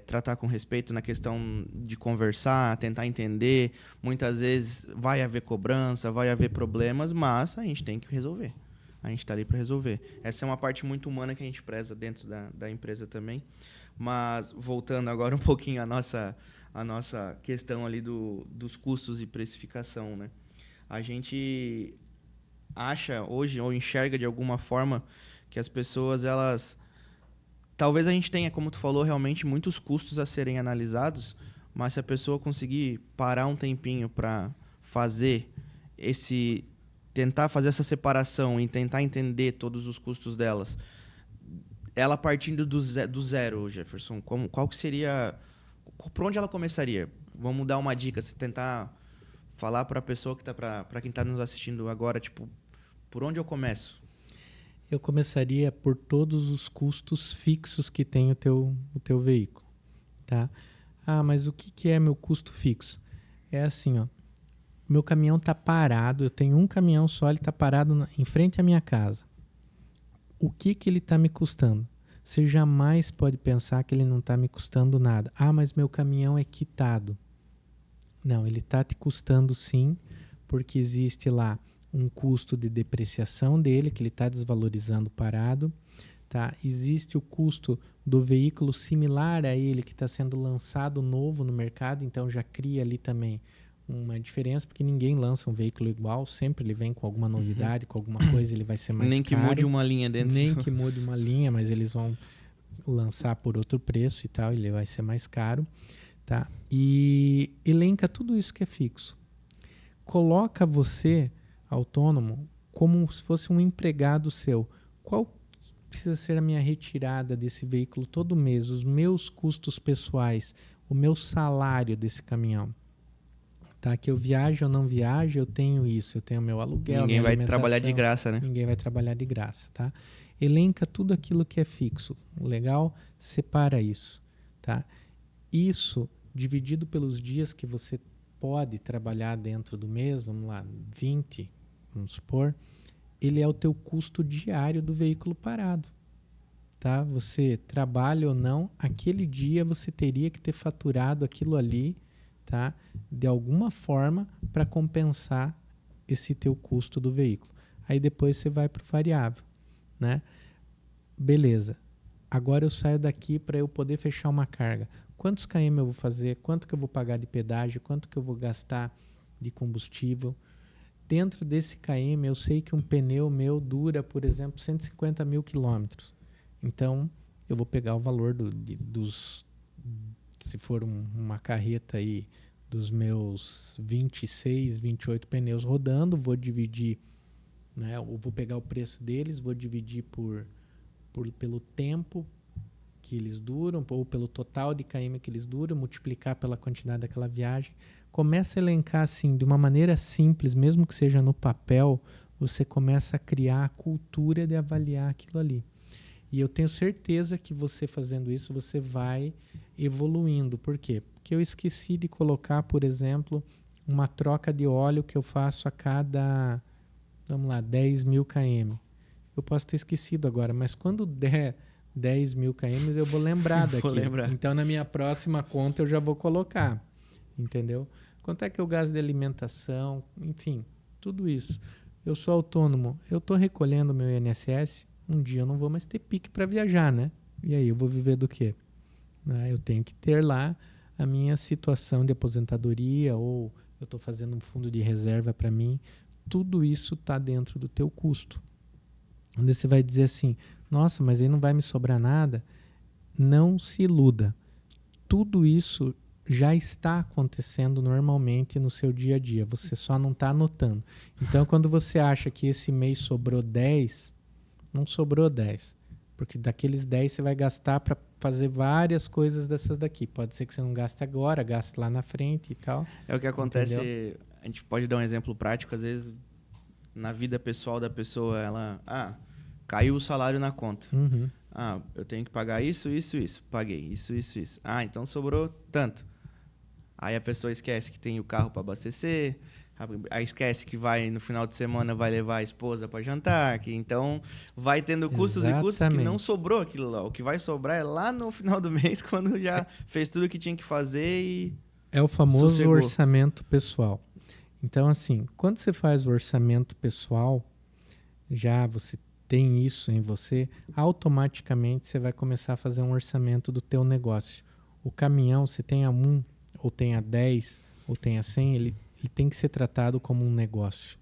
Speaker 1: tratar com respeito na questão de conversar, tentar entender. Muitas vezes vai haver cobrança, vai haver problemas, mas a gente tem que resolver. A gente está ali para resolver. Essa é uma parte muito humana que a gente preza dentro da empresa também. Mas, voltando agora um pouquinho à nossa questão ali dos custos e precificação, né? A gente acha hoje, ou enxerga de alguma forma, que as pessoas, elas... Talvez a gente tenha, como tu falou, realmente muitos custos a serem analisados, mas se a pessoa conseguir parar um tempinho para tentar fazer essa separação e tentar entender todos os custos delas, ela partindo do zero, Jefferson, qual que seria... Por onde ela começaria? Vamos dar uma dica, se tentar falar para a pessoa que tá para quem está nos assistindo agora, tipo, por onde eu começo?
Speaker 2: Eu começaria por todos os custos fixos que tem o teu veículo, tá? Ah, mas o que é meu custo fixo? É assim, ó. Meu caminhão está parado, eu tenho um caminhão só, ele está parado em frente à minha casa. O que ele está me custando? Você jamais pode pensar que ele não está me custando nada. Ah, mas meu caminhão é quitado. Não, ele está te custando sim, porque existe lá um custo de depreciação dele, que ele está desvalorizando parado. Tá? Existe o custo do veículo similar a ele, que está sendo lançado novo no mercado, então já cria ali também uma diferença, porque ninguém lança um veículo igual, sempre ele vem com alguma novidade, com alguma coisa, ele vai ser mais
Speaker 1: Nem
Speaker 2: caro.
Speaker 1: Nem que mude uma linha dentro.
Speaker 2: Nem que mude uma linha, mas eles vão lançar por outro preço e tal, ele vai ser mais caro. Tá? E elenca tudo isso que é fixo. Coloca você, autônomo, como se fosse um empregado seu. Qual precisa ser a minha retirada desse veículo todo mês, os meus custos pessoais, o meu salário desse caminhão? Tá? Que eu viaje ou não viaje, eu tenho isso, eu tenho meu aluguel,
Speaker 1: Ninguém vai trabalhar de graça, né?
Speaker 2: Ninguém vai trabalhar de graça, tá? Elenca tudo aquilo que é fixo. Legal? Separa isso, tá? Isso dividido pelos dias que você pode trabalhar dentro do mês, vamos lá, 20, vamos supor, ele é o teu custo diário do veículo parado, tá? Você trabalha ou não, aquele dia você teria que ter faturado aquilo ali, tá? De alguma forma para compensar esse teu custo do veículo. Aí depois você vai para o variável, né? Beleza. Agora eu saio daqui para eu poder fechar uma carga. Quantos km eu vou fazer? Quanto que eu vou pagar de pedágio? Quanto que eu vou gastar de combustível? Dentro desse km, eu sei que um pneu meu dura, por exemplo, 150 mil quilômetros. Então, eu vou pegar o valor dos... Se for uma carreta aí, dos meus 26, 28 pneus rodando, vou dividir, né? Eu vou pegar o preço deles, vou dividir pelo tempo que eles duram, ou pelo total de km que eles duram, multiplicar pela quantidade daquela viagem. Começa a elencar assim, de uma maneira simples, mesmo que seja no papel, você começa a criar a cultura de avaliar aquilo ali. E eu tenho certeza que você fazendo isso, você vai evoluindo. Por quê? Porque eu esqueci de colocar, por exemplo, uma troca de óleo que eu faço a cada, vamos lá, 10 mil km. Eu posso ter esquecido agora, mas quando der 10 mil km, eu vou lembrar daquilo. Então, na minha próxima conta, eu já vou colocar. Entendeu? Quanto é que eu gasto de alimentação? Enfim, tudo isso. Eu sou autônomo. Eu estou recolhendo meu INSS. Um dia eu não vou mais ter pique para viajar, né? E aí, eu vou viver do quê? Eu tenho que ter lá a minha situação de aposentadoria, ou eu estou fazendo um fundo de reserva para mim. Tudo isso está dentro do teu custo. Onde você vai dizer assim, nossa, mas aí não vai me sobrar nada. Não se iluda. Tudo isso já está acontecendo normalmente no seu dia a dia. Você só não está anotando. Então, quando você acha que esse mês sobrou 10, não sobrou 10. Porque daqueles 10 você vai gastar para fazer várias coisas dessas daqui. Pode ser que você não gaste agora, gaste lá na frente e tal.
Speaker 1: É o que acontece,
Speaker 2: entendeu?
Speaker 1: A gente pode dar um exemplo prático, às vezes, na vida pessoal da pessoa, ela... caiu o salário na conta.
Speaker 2: Uhum.
Speaker 1: Eu tenho que pagar isso. Paguei isso. Então sobrou tanto. Aí a pessoa esquece que tem o carro para abastecer, aí esquece que no final de semana vai levar a esposa para jantar, que então vai tendo custos e custos que não sobrou aquilo lá. O que vai sobrar é lá no final do mês, quando já fez tudo o que tinha que fazer e
Speaker 2: é o famoso
Speaker 1: sossegou.
Speaker 2: Orçamento pessoal. Então, assim, quando você faz o orçamento pessoal, já você tem isso em você, automaticamente você vai começar a fazer um orçamento do teu negócio. O caminhão, se tenha 1, ou tenha 10, ou tenha 100, ele tem que ser tratado como um negócio.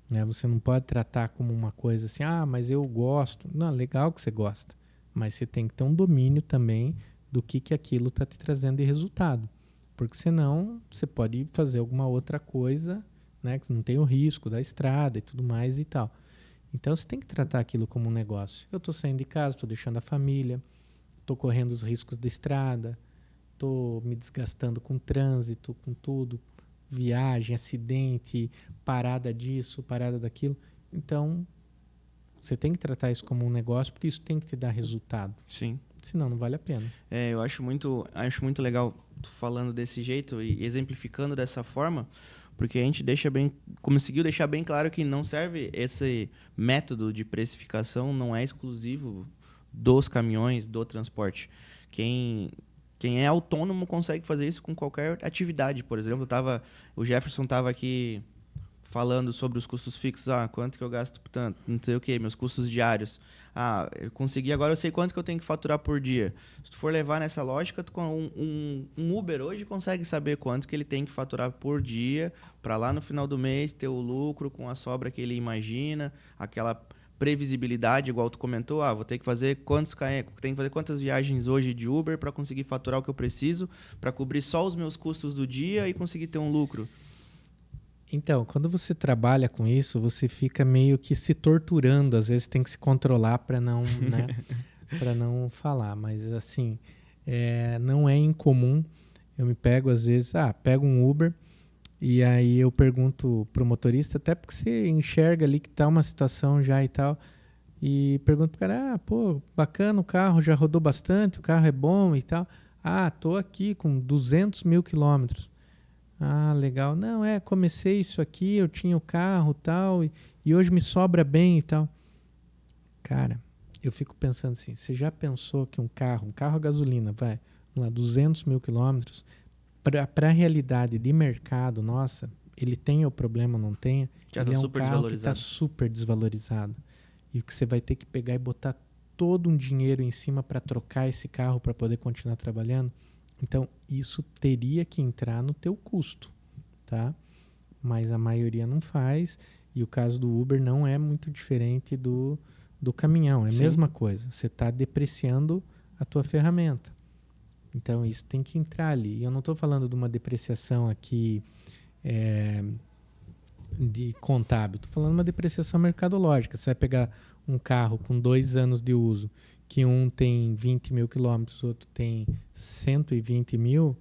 Speaker 2: Né? Você não pode tratar como uma coisa assim, mas eu gosto. Não, legal que você gosta, mas você tem que ter um domínio também do que aquilo está te trazendo de resultado. Porque senão você pode fazer alguma outra coisa, né, que não tem o risco da estrada e tudo mais e tal. Então você tem que tratar aquilo como um negócio. Eu estou saindo de casa, estou deixando a família, estou correndo os riscos da estrada, estou me desgastando com trânsito, com tudo, viagem, acidente, parada disso, parada daquilo. Então você tem que tratar isso como um negócio, porque isso tem que te dar resultado.
Speaker 1: Sim.
Speaker 2: Senão não vale a pena.
Speaker 1: Eu acho muito legal tu falando desse jeito e exemplificando dessa forma, porque a gente conseguiu deixar bem claro que não serve esse método de precificação, não é exclusivo dos caminhões, do transporte. Quem é autônomo consegue fazer isso com qualquer atividade. Por exemplo, o Jefferson estava aqui falando sobre os custos fixos. Quanto que eu gasto por tanto? Não sei o que, meus custos diários. Eu consegui, agora eu sei quanto que eu tenho que faturar por dia. Se tu for levar nessa lógica, um Uber hoje consegue saber quanto que ele tem que faturar por dia, para lá no final do mês ter o lucro com a sobra que ele imagina, aquela previsibilidade, igual tu comentou, vou ter que fazer quantas viagens hoje de Uber para conseguir faturar o que eu preciso, para cobrir só os meus custos do dia e conseguir ter um lucro.
Speaker 2: Então, quando você trabalha com isso, você fica meio que se torturando. Às vezes tem que se controlar para não, né, para não falar. Mas assim, não é incomum. Eu me pego às vezes, pego um Uber e aí eu pergunto pro motorista, até porque você enxerga ali que tá uma situação já e tal, e pergunto pro cara, bacana o carro, já rodou bastante, o carro é bom e tal. Tô aqui com 200 mil quilômetros. Legal. Não, comecei isso aqui, eu tinha o carro tal, e hoje me sobra bem e tal. Cara, eu fico pensando assim, você já pensou que um carro a gasolina, vamos lá, 200 mil quilômetros, para a realidade de mercado, nossa, ele tem o problema, não tem? Ele é um carro que está super desvalorizado. E o que você vai ter que pegar e botar todo um dinheiro em cima para trocar esse carro para poder continuar trabalhando. Então, isso teria que entrar no teu custo, tá? Mas a maioria não faz, e o caso do Uber não é muito diferente do caminhão, é a mesma coisa. Você está depreciando a tua ferramenta. Então, isso tem que entrar ali. E eu não estou falando de uma depreciação aqui de contábil, estou falando de uma depreciação mercadológica. Você vai pegar um carro com 2 anos de uso, que um tem 20 mil quilômetros, o outro tem 120 mil,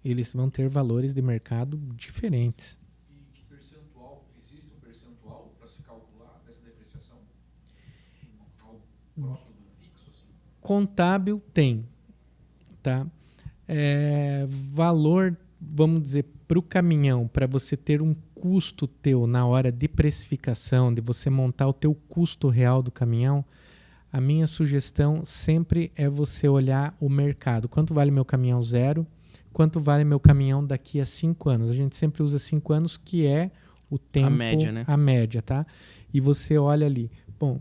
Speaker 2: eles vão ter valores de mercado diferentes.
Speaker 3: E que percentual, existe um percentual para se calcular dessa depreciação? Algo próximo do fixo? Assim?
Speaker 2: Contábil tem, tá? Valor, vamos dizer, para o caminhão, para você ter um custo teu na hora de precificação, de você montar o teu custo real do caminhão, a minha sugestão sempre é você olhar o mercado. Quanto vale meu caminhão zero? Quanto vale meu caminhão daqui a 5 anos? A gente sempre usa 5 anos, que é o tempo... A média, tá? E você olha ali, bom,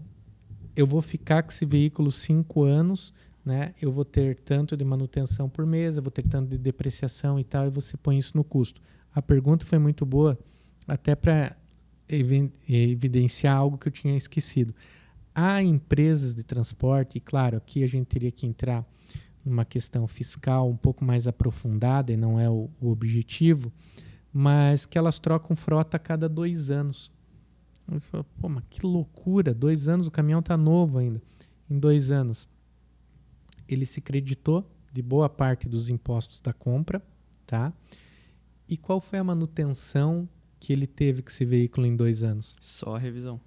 Speaker 2: eu vou ficar com esse veículo 5 anos, né? Eu vou ter tanto de manutenção por mês, eu vou ter tanto de depreciação e tal, e você põe isso no custo. A pergunta foi muito boa, até para evidenciar algo que eu tinha esquecido. Há empresas de transporte, e claro, aqui a gente teria que entrar numa questão fiscal um pouco mais aprofundada, e não é o objetivo, mas que elas trocam frota a cada 2 anos. Você fala, mas que loucura, 2 anos, o caminhão está novo ainda. Em 2 anos, ele se creditou de boa parte dos impostos da compra, tá? E qual foi a manutenção que ele teve com esse veículo em 2 anos?
Speaker 1: Só a revisão.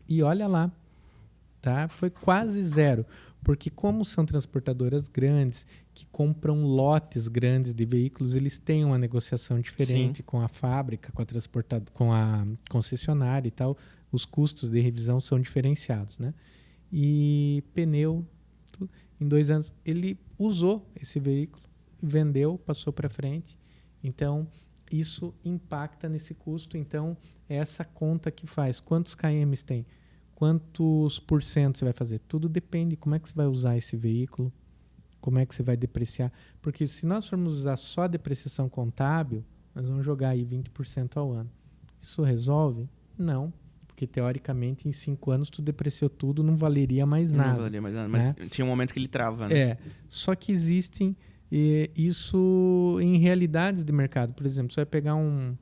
Speaker 2: E olha lá, tá? Foi quase zero, porque como são transportadoras grandes, que compram lotes grandes de veículos, eles têm uma negociação diferente com a fábrica, com a concessionária e tal, os custos de revisão são diferenciados, né? E pneu, em 2 anos, ele usou esse veículo, vendeu, passou para frente, então isso impacta nesse custo. Então é essa conta que faz, quantos KMs tem? Quantos % você vai fazer? Tudo depende de como é que você vai usar esse veículo, como é que você vai depreciar. Porque se nós formos usar só a depreciação contábil, nós vamos jogar aí 20% ao ano. Isso resolve? Não. Porque, teoricamente, em 5 anos, tu depreciou tudo, não valeria mais nada.
Speaker 1: Não valeria mais nada, mas
Speaker 2: né?
Speaker 1: Tinha um momento que ele trava, né?
Speaker 2: Só que existem isso em realidades de mercado. Por exemplo, você vai pegar um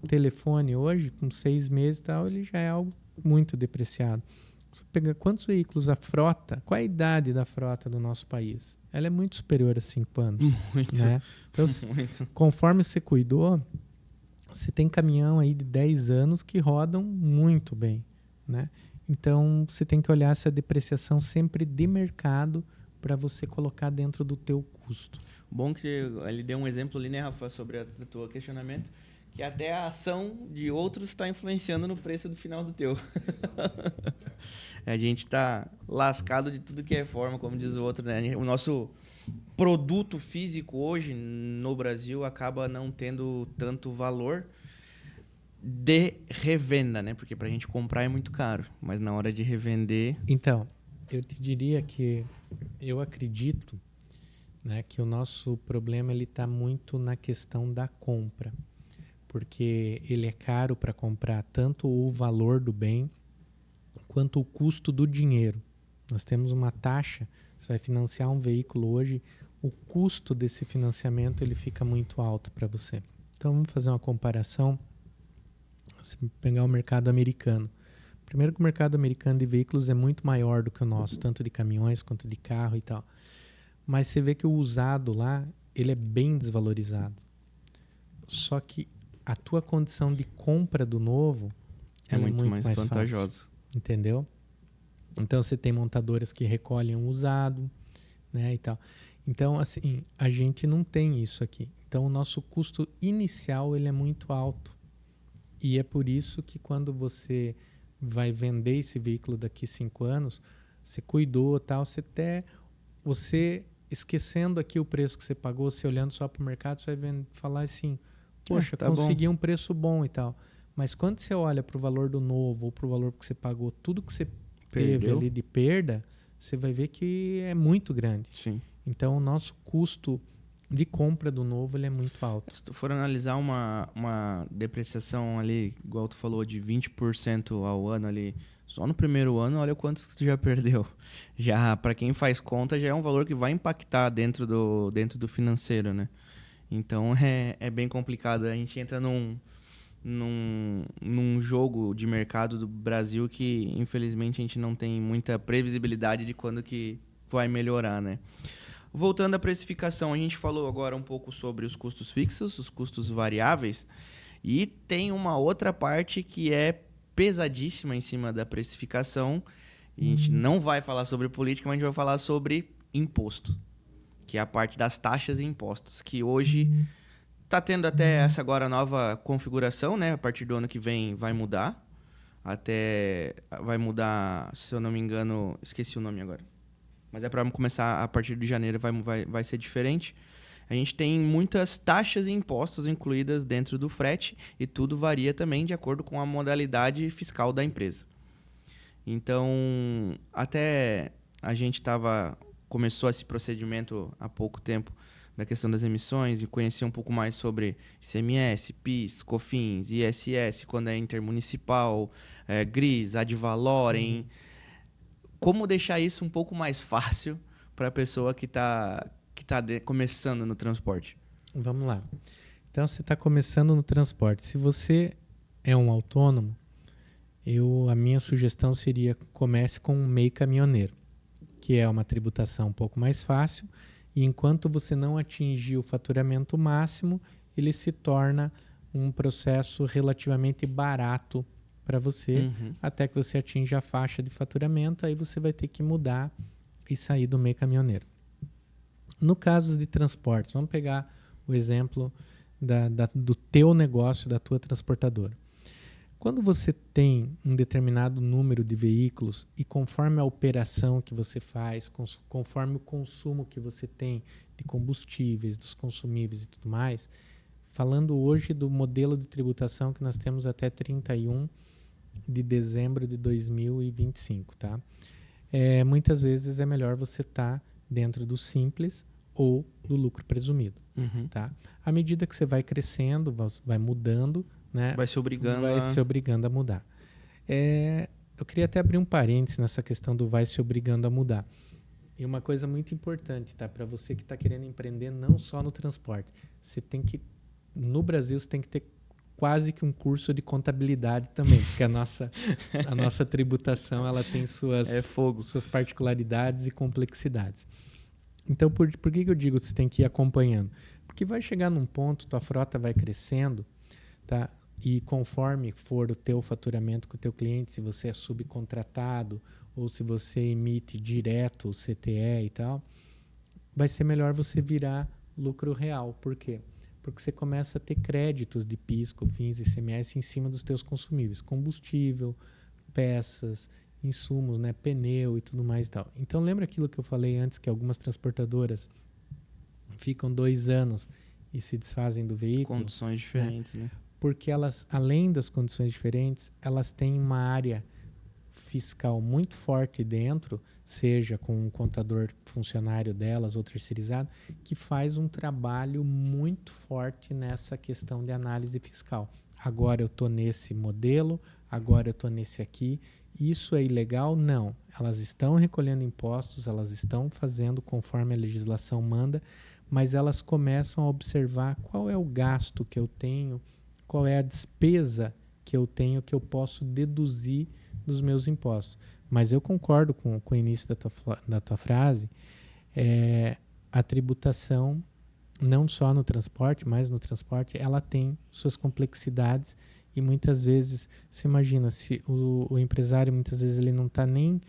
Speaker 2: telefone hoje, com 6 meses e tal, ele já é algo muito depreciado. Você pega quantos veículos a frota, qual é a idade da frota do nosso país? Ela é muito superior a 5 anos.
Speaker 1: Muito,
Speaker 2: Né? Então,
Speaker 1: muito.
Speaker 2: conforme você cuidou, você tem caminhão aí de 10 anos que rodam muito bem. Né? Então, você tem que olhar essa depreciação sempre de mercado para você colocar dentro do teu custo.
Speaker 1: Bom que ele deu um exemplo ali, né, Rafa, sobre o teu questionamento, que até a ação de outros está influenciando no preço do final do teu. A gente está lascado de tudo que é forma, como diz o outro, né? O nosso produto físico hoje no Brasil acaba não tendo tanto valor de revenda, né? Porque pra gente comprar é muito caro, mas na hora de revender...
Speaker 2: Então, eu te diria que eu acredito, né, que o nosso problema ele está muito na questão da compra, porque ele é caro para comprar tanto o valor do bem quanto o custo do dinheiro. Nós temos uma taxa, você vai financiar um veículo hoje, o custo desse financiamento ele fica muito alto para você. Então vamos fazer uma comparação, se pegar o mercado americano. Primeiro que o mercado americano de veículos é muito maior do que o nosso, tanto de caminhões quanto de carro e tal. Mas você vê que o usado lá, ele é bem desvalorizado. Só que a tua condição de compra do novo, ela é muito mais
Speaker 1: vantajosa.
Speaker 2: fácil, entendeu? Então você tem montadoras que recolhem um usado, né, e tal. Então, assim, a gente não tem isso aqui. Então o nosso custo inicial, ele é muito alto. E é por isso que quando você vai vender esse veículo daqui 5 anos, você cuidou, tal, você esquecendo aqui o preço que você pagou, você olhando só para o mercado, você vai falar assim, poxa,
Speaker 1: tá
Speaker 2: consegui
Speaker 1: bom.
Speaker 2: um preço bom e tal. Mas quando você olha para o valor do novo ou para o valor que você pagou, tudo que você teve
Speaker 1: Perdeu?
Speaker 2: ali de perda, você vai ver que é muito grande.
Speaker 1: Sim.
Speaker 2: Então o nosso custo de compra do novo ele é muito alto.
Speaker 1: Se tu for analisar uma depreciação ali, igual tu falou, de 20% ao ano ali, só no primeiro ano, olha quantos que tu já perdeu. Já, para quem faz conta, já é um valor que vai impactar dentro do financeiro, né? Então é bem complicado. A gente entra num jogo de mercado do Brasil que, infelizmente, a gente não tem muita previsibilidade de quando que vai melhorar, né? Voltando à precificação, a gente falou agora um pouco sobre os custos fixos, os custos variáveis, e tem uma outra parte que é pesadíssima em cima da precificação. A gente não vai falar sobre política, mas a gente vai falar sobre imposto, que é a parte das taxas e impostos, que hoje está tendo até essa agora nova configuração, né? A partir do ano que vem vai mudar. Vai mudar, se eu não me engano, esqueci o nome agora. Mas é para começar a partir de janeiro, vai ser diferente. A gente tem muitas taxas e impostos incluídas dentro do frete e tudo varia também de acordo com a modalidade fiscal da empresa. Então, até a gente começou esse procedimento há pouco tempo da questão das emissões e conhecer um pouco mais sobre ICMS, PIS, COFINS, ISS, quando é intermunicipal, GRIS, ad valorem. Como deixar isso um pouco mais fácil para a pessoa que está começando no transporte?
Speaker 2: Vamos lá. Então, você está começando no transporte. Se você é um autônomo, a minha sugestão seria comece com um MEI caminhoneiro, que é uma tributação um pouco mais fácil, e enquanto você não atingir o faturamento máximo, ele se torna um processo relativamente barato para você, até que você atinja a faixa de faturamento, aí você vai ter que mudar e sair do MEI caminhoneiro. No caso de transportes, vamos pegar o exemplo do teu negócio, da tua transportadora. Quando você tem um determinado número de veículos e conforme a operação que você faz, conforme o consumo que você tem de combustíveis, dos consumíveis e tudo mais, falando hoje do modelo de tributação que nós temos até 31 de dezembro de 2025, tá? Muitas vezes é melhor você estar dentro do simples ou do lucro presumido, tá? À medida que você vai crescendo, vai mudando, né?
Speaker 1: Vai se
Speaker 2: obrigando a mudar. Eu queria até abrir um parênteses nessa questão do vai se obrigando a mudar. E uma coisa muito importante, tá? Para você que está querendo empreender não só no transporte, no Brasil você tem que ter quase que um curso de contabilidade também, porque a nossa tributação ela tem suas particularidades e complexidades. Então, por que eu digo que você tem que ir acompanhando? Porque vai chegar num ponto, tua frota vai crescendo, tá? E conforme for o teu faturamento com o teu cliente, se você é subcontratado ou se você emite direto o CTE e tal, vai ser melhor você virar lucro real. Por quê? Porque você começa a ter créditos de PIS, COFINS e ICMS em cima dos teus consumíveis. Combustível, peças, insumos, né, pneu e tudo mais e tal. Então, lembra aquilo que eu falei antes, que algumas transportadoras ficam 2 anos e se desfazem do veículo?
Speaker 1: Condições diferentes, né?
Speaker 2: Porque elas, além das condições diferentes, elas têm uma área fiscal muito forte dentro, seja com um contador funcionário delas ou terceirizado, que faz um trabalho muito forte nessa questão de análise fiscal. Agora eu estou nesse modelo, agora eu estou nesse aqui. Isso é ilegal? Não. Elas estão recolhendo impostos, elas estão fazendo conforme a legislação manda, mas elas começam a observar qual é o gasto que eu tenho, qual é a despesa que eu tenho que eu posso deduzir dos meus impostos. Mas eu concordo com o início da tua frase. A tributação, não só no transporte, mas no transporte, ela tem suas complexidades e muitas vezes, você imagina, se o empresário muitas vezes ele não está nem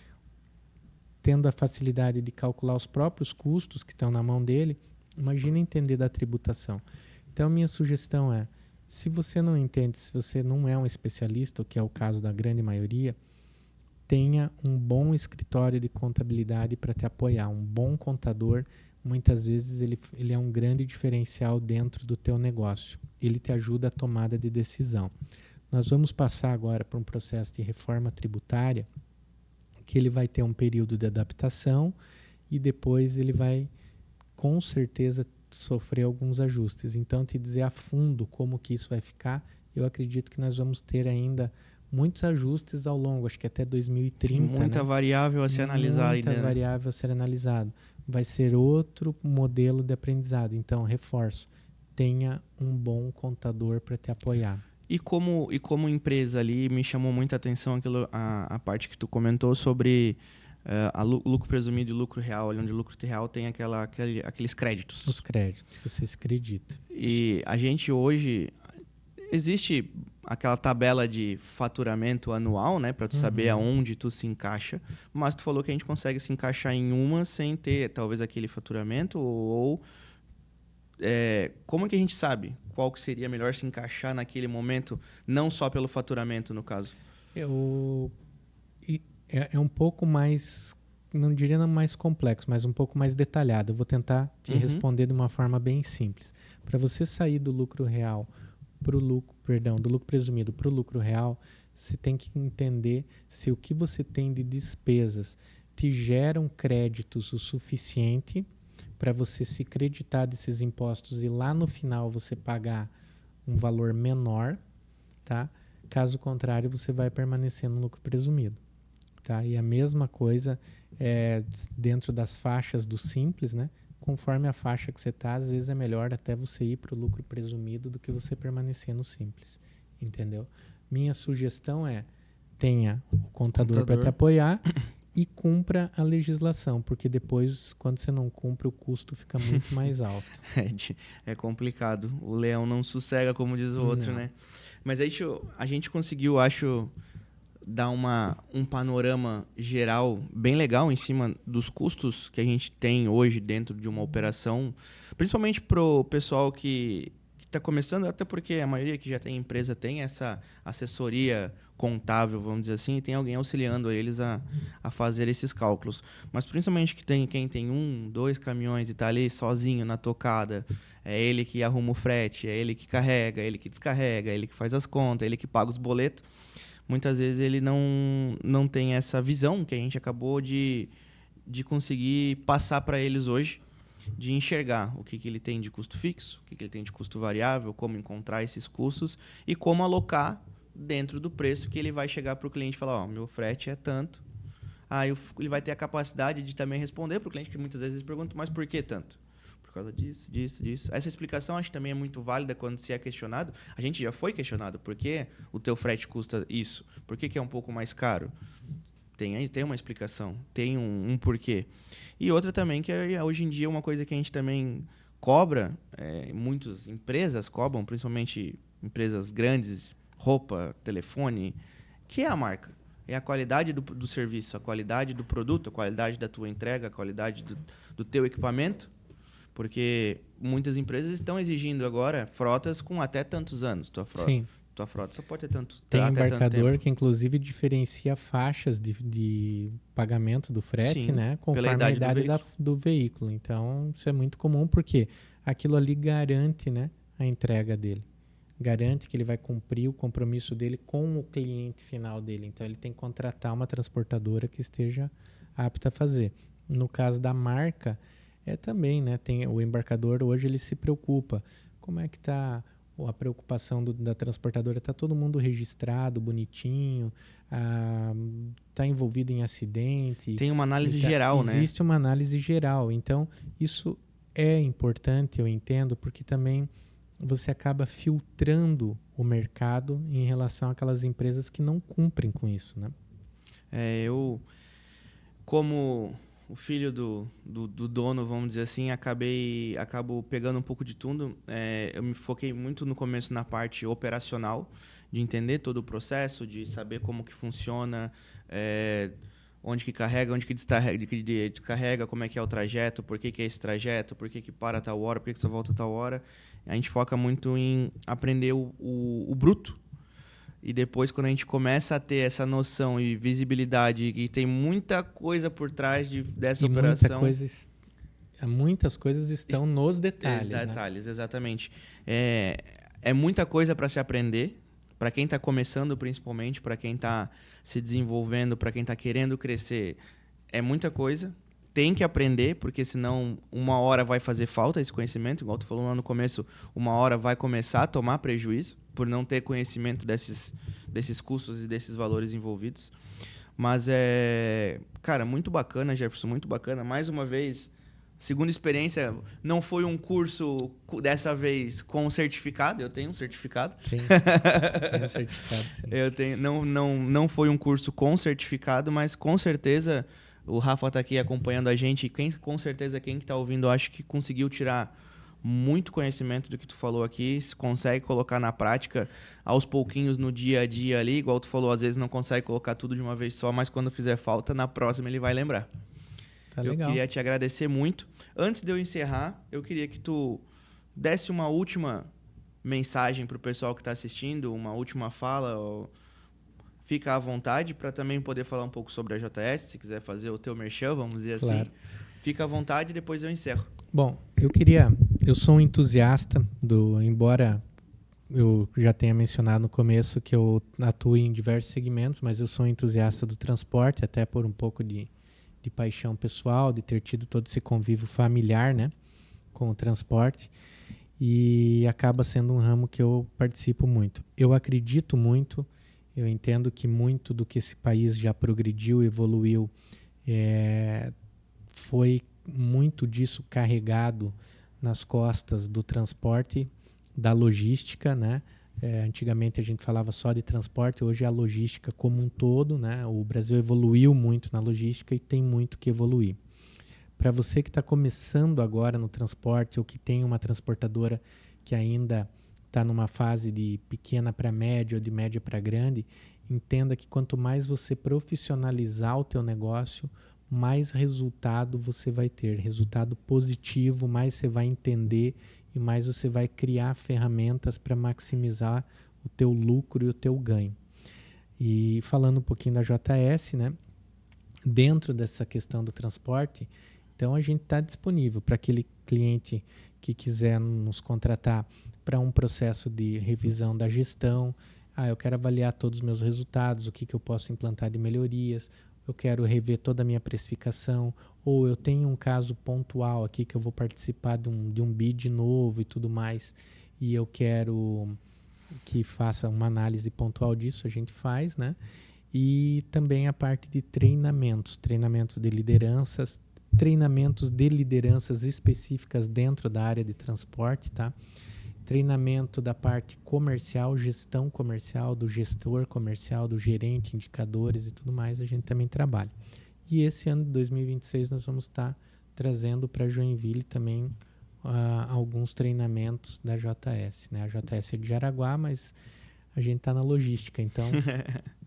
Speaker 2: tendo a facilidade de calcular os próprios custos que estão na mão dele, imagina entender da tributação. Então, minha sugestão é, se você não entende, se você não é um especialista, o que é o caso da grande maioria, tenha um bom escritório de contabilidade para te apoiar. Um bom contador, muitas vezes, ele é um grande diferencial dentro do teu negócio. Ele te ajuda a tomada de decisão. Nós vamos passar agora por um processo de reforma tributária, que ele vai ter um período de adaptação e depois ele vai, com certeza, sofrer alguns ajustes. Então, te dizer a fundo como que isso vai ficar, eu acredito que nós vamos ter ainda muitos ajustes ao longo, acho que até 2030.
Speaker 1: Muita variável a ser analisada ainda.
Speaker 2: Muita variável a ser analisado. Vai ser outro modelo de aprendizado. Então, reforço, tenha um bom contador para te apoiar.
Speaker 1: E como empresa ali, me chamou muita atenção a parte que tu comentou sobre lucro presumido e lucro real, onde o lucro real tem aqueles créditos.
Speaker 2: Os créditos, você se acredita.
Speaker 1: E a gente hoje... Existe aquela tabela de faturamento anual, né? Para tu saber aonde tu se encaixa. Mas tu falou que a gente consegue se encaixar em uma sem ter, talvez, aquele faturamento. Como é que a gente sabe qual que seria melhor se encaixar naquele momento, não só pelo faturamento, no caso?
Speaker 2: É um pouco mais, não diria mais complexo, mas um pouco mais detalhado. Eu vou tentar te responder de uma forma bem simples. Para você sair do lucro real do lucro presumido para o lucro real, você tem que entender se o que você tem de despesas te geram créditos o suficiente para você se creditar desses impostos e lá no final você pagar um valor menor, tá? Caso contrário, você vai permanecer no lucro presumido. Tá? E a mesma coisa dentro das faixas do simples, né? Conforme a faixa que você está, às vezes é melhor até você ir para o lucro presumido do que você permanecer no simples. Entendeu? Minha sugestão é, tenha o contador para te apoiar e cumpra a legislação, porque depois, quando você não cumpre, o custo fica muito mais alto.
Speaker 1: É complicado. O leão não sossega, como diz o outro, né? Mas aí a gente conseguiu, acho... dar um panorama geral bem legal em cima dos custos que a gente tem hoje dentro de uma operação, principalmente para o pessoal que está começando, até porque a maioria que já tem empresa tem essa assessoria contábil, vamos dizer assim, e tem alguém auxiliando eles a fazer esses cálculos. Mas principalmente quem tem 1, 2 caminhões e está ali sozinho na tocada, é ele que arruma o frete, é ele que carrega, é ele que descarrega, é ele que faz as contas, é ele que paga os boletos. Muitas vezes ele não tem essa visão que a gente acabou de conseguir passar para eles hoje, de enxergar o que ele tem de custo fixo, o que ele tem de custo variável, como encontrar esses custos e como alocar dentro do preço que ele vai chegar para o cliente e falar, meu frete é tanto. Aí ele vai ter a capacidade de também responder para o cliente, que muitas vezes pergunta, mas por que tanto? Por causa disso, disso, disso. Essa explicação acho que também é muito válida quando se é questionado. A gente já foi questionado. Por que o teu frete custa isso? Por que é um pouco mais caro? Tem uma explicação, tem um porquê. E outra também, que hoje em dia uma coisa que a gente também cobra, muitas empresas cobram, principalmente empresas grandes, roupa, telefone, que é a marca. É a qualidade do serviço, a qualidade do produto, a qualidade da tua entrega, a qualidade do teu equipamento. Porque muitas empresas estão exigindo agora frotas com até tantos anos. Tua frota só pode ter
Speaker 2: Tem
Speaker 1: até
Speaker 2: embarcador que, inclusive, diferencia faixas de pagamento do frete,
Speaker 1: Sim,
Speaker 2: né? Conforme a idade do veículo. Então, isso é muito comum, porque aquilo ali garante, né, a entrega dele. Garante que ele vai cumprir o compromisso dele com o cliente final dele. Então, ele tem que contratar uma transportadora que esteja apta a fazer. No caso da marca, também, né? O embarcador, hoje, ele se preocupa. Como é que está a preocupação da transportadora? Está todo mundo registrado, bonitinho, está envolvido em acidente.
Speaker 1: Tem uma análise geral, né?
Speaker 2: Existe uma análise geral. Então, isso é importante, eu entendo, porque também você acaba filtrando o mercado em relação àquelas empresas que não cumprem com isso, né?
Speaker 1: Eu, como o filho do dono, vamos dizer assim, acabo pegando um pouco de tudo. Eu me foquei muito no começo na parte operacional, de entender todo o processo, de saber como que funciona, onde que carrega, onde que descarrega, como é que é o trajeto, por que é esse trajeto, por que para tal hora, por que só volta tal hora. A gente foca muito em aprender o bruto. E depois, quando a gente começa a ter essa noção e visibilidade, que tem muita coisa por trás dessa operação...
Speaker 2: Muitas coisas estão nos detalhes.
Speaker 1: Nos detalhes, né? Exatamente. É muita coisa para se aprender, para quem está começando principalmente, para quem está se desenvolvendo, para quem está querendo crescer. É muita coisa. Tem que aprender, porque senão uma hora vai fazer falta esse conhecimento. Igual tu falou lá no começo, uma hora vai começar a tomar prejuízo por não ter conhecimento desses custos e desses valores envolvidos. Mas cara, muito bacana, Jefferson, muito bacana. Mais uma vez, segunda experiência, não foi um curso dessa vez com certificado. Eu tenho um certificado.
Speaker 2: Tenho um certificado, sim.
Speaker 1: Eu tenho, não foi um curso com certificado, mas com certeza... O Rafa está aqui acompanhando a gente e com certeza quem está ouvindo acho que conseguiu tirar muito conhecimento do que tu falou aqui, se consegue colocar na prática aos pouquinhos no dia a dia ali, igual tu falou, às vezes não consegue colocar tudo de uma vez só, mas quando fizer falta, na próxima ele vai lembrar.
Speaker 2: Tá legal.
Speaker 1: Eu queria te agradecer muito. Antes de eu encerrar, eu queria que tu desse uma última mensagem para o pessoal que está assistindo, uma última fala, fica à vontade para também poder falar um pouco sobre a JS, se quiser fazer o teu merchan, vamos dizer
Speaker 2: claro.
Speaker 1: assim. Fica à vontade e depois eu encerro.
Speaker 2: Bom, eu sou um entusiasta embora eu já tenha mencionado no começo que eu atuo em diversos segmentos, mas eu sou um entusiasta do transporte, até por um pouco de paixão pessoal, de ter tido todo esse convívio familiar, né, com o transporte, e acaba sendo um ramo que eu participo muito. Eu acredito muito. Eu entendo que muito do que esse país já progrediu, evoluiu, foi muito disso carregado nas costas do transporte, da logística, né? Antigamente a gente falava só de transporte, hoje é a logística como um todo, né? O Brasil evoluiu muito na logística e tem muito que evoluir. Para você que está começando agora no transporte ou que tem uma transportadora que ainda está numa fase de pequena para média ou de média para grande, entenda que quanto mais você profissionalizar o teu negócio, mais resultado você vai ter, resultado positivo, mais você vai entender e mais você vai criar ferramentas para maximizar o teu lucro e o teu ganho. E falando um pouquinho da JS, né? Dentro dessa questão do transporte, então a gente está disponível para aquele cliente que quiser nos contratar para um processo de revisão da gestão. Eu quero avaliar todos os meus resultados, o que eu posso implantar de melhorias, eu quero rever toda a minha precificação, ou eu tenho um caso pontual aqui que eu vou participar de um bid novo e tudo mais, e eu quero que faça uma análise pontual disso, a gente faz, né? E também a parte de treinamentos de lideranças, treinamentos de lideranças específicas dentro da área de transporte, tá? Treinamento da parte comercial, gestão comercial, do gestor comercial, do gerente, indicadores e tudo mais, a gente também trabalha. E esse ano de 2026 nós vamos estar trazendo para Joinville também alguns treinamentos da JS, né? A JS é de Jaraguá, mas a gente está na logística, então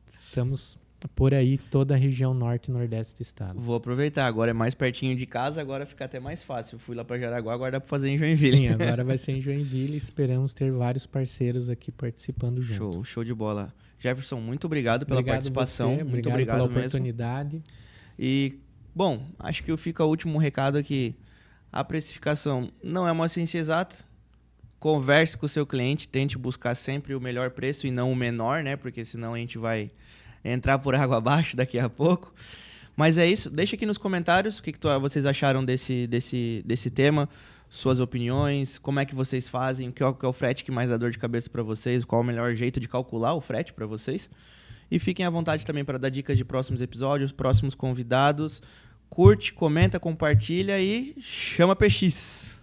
Speaker 2: estamos por aí toda a região norte e nordeste do estado.
Speaker 1: Vou aproveitar, agora é mais pertinho de casa, agora fica até mais fácil. Fui lá para Jaraguá, agora dá para fazer em Joinville.
Speaker 2: Sim, agora vai ser em Joinville, esperamos ter vários parceiros aqui participando junto.
Speaker 1: Show de bola. Jefferson, muito obrigado pela participação.
Speaker 2: Você,
Speaker 1: muito obrigado
Speaker 2: pela
Speaker 1: mesmo.
Speaker 2: oportunidade.
Speaker 1: E, bom, acho que fica o último recado aqui. A precificação não é uma ciência exata. Converse com o seu cliente, tente buscar sempre o melhor preço e não o menor, né? Porque senão a gente vai entrar por água abaixo daqui a pouco. Mas é isso. Deixa aqui nos comentários o que vocês acharam desse tema, suas opiniões, como é que vocês fazem, qual é o frete que mais dá dor de cabeça para vocês, qual é o melhor jeito de calcular o frete para vocês. E fiquem à vontade também para dar dicas de próximos episódios, próximos convidados. Curte, comenta, compartilha e chama PX.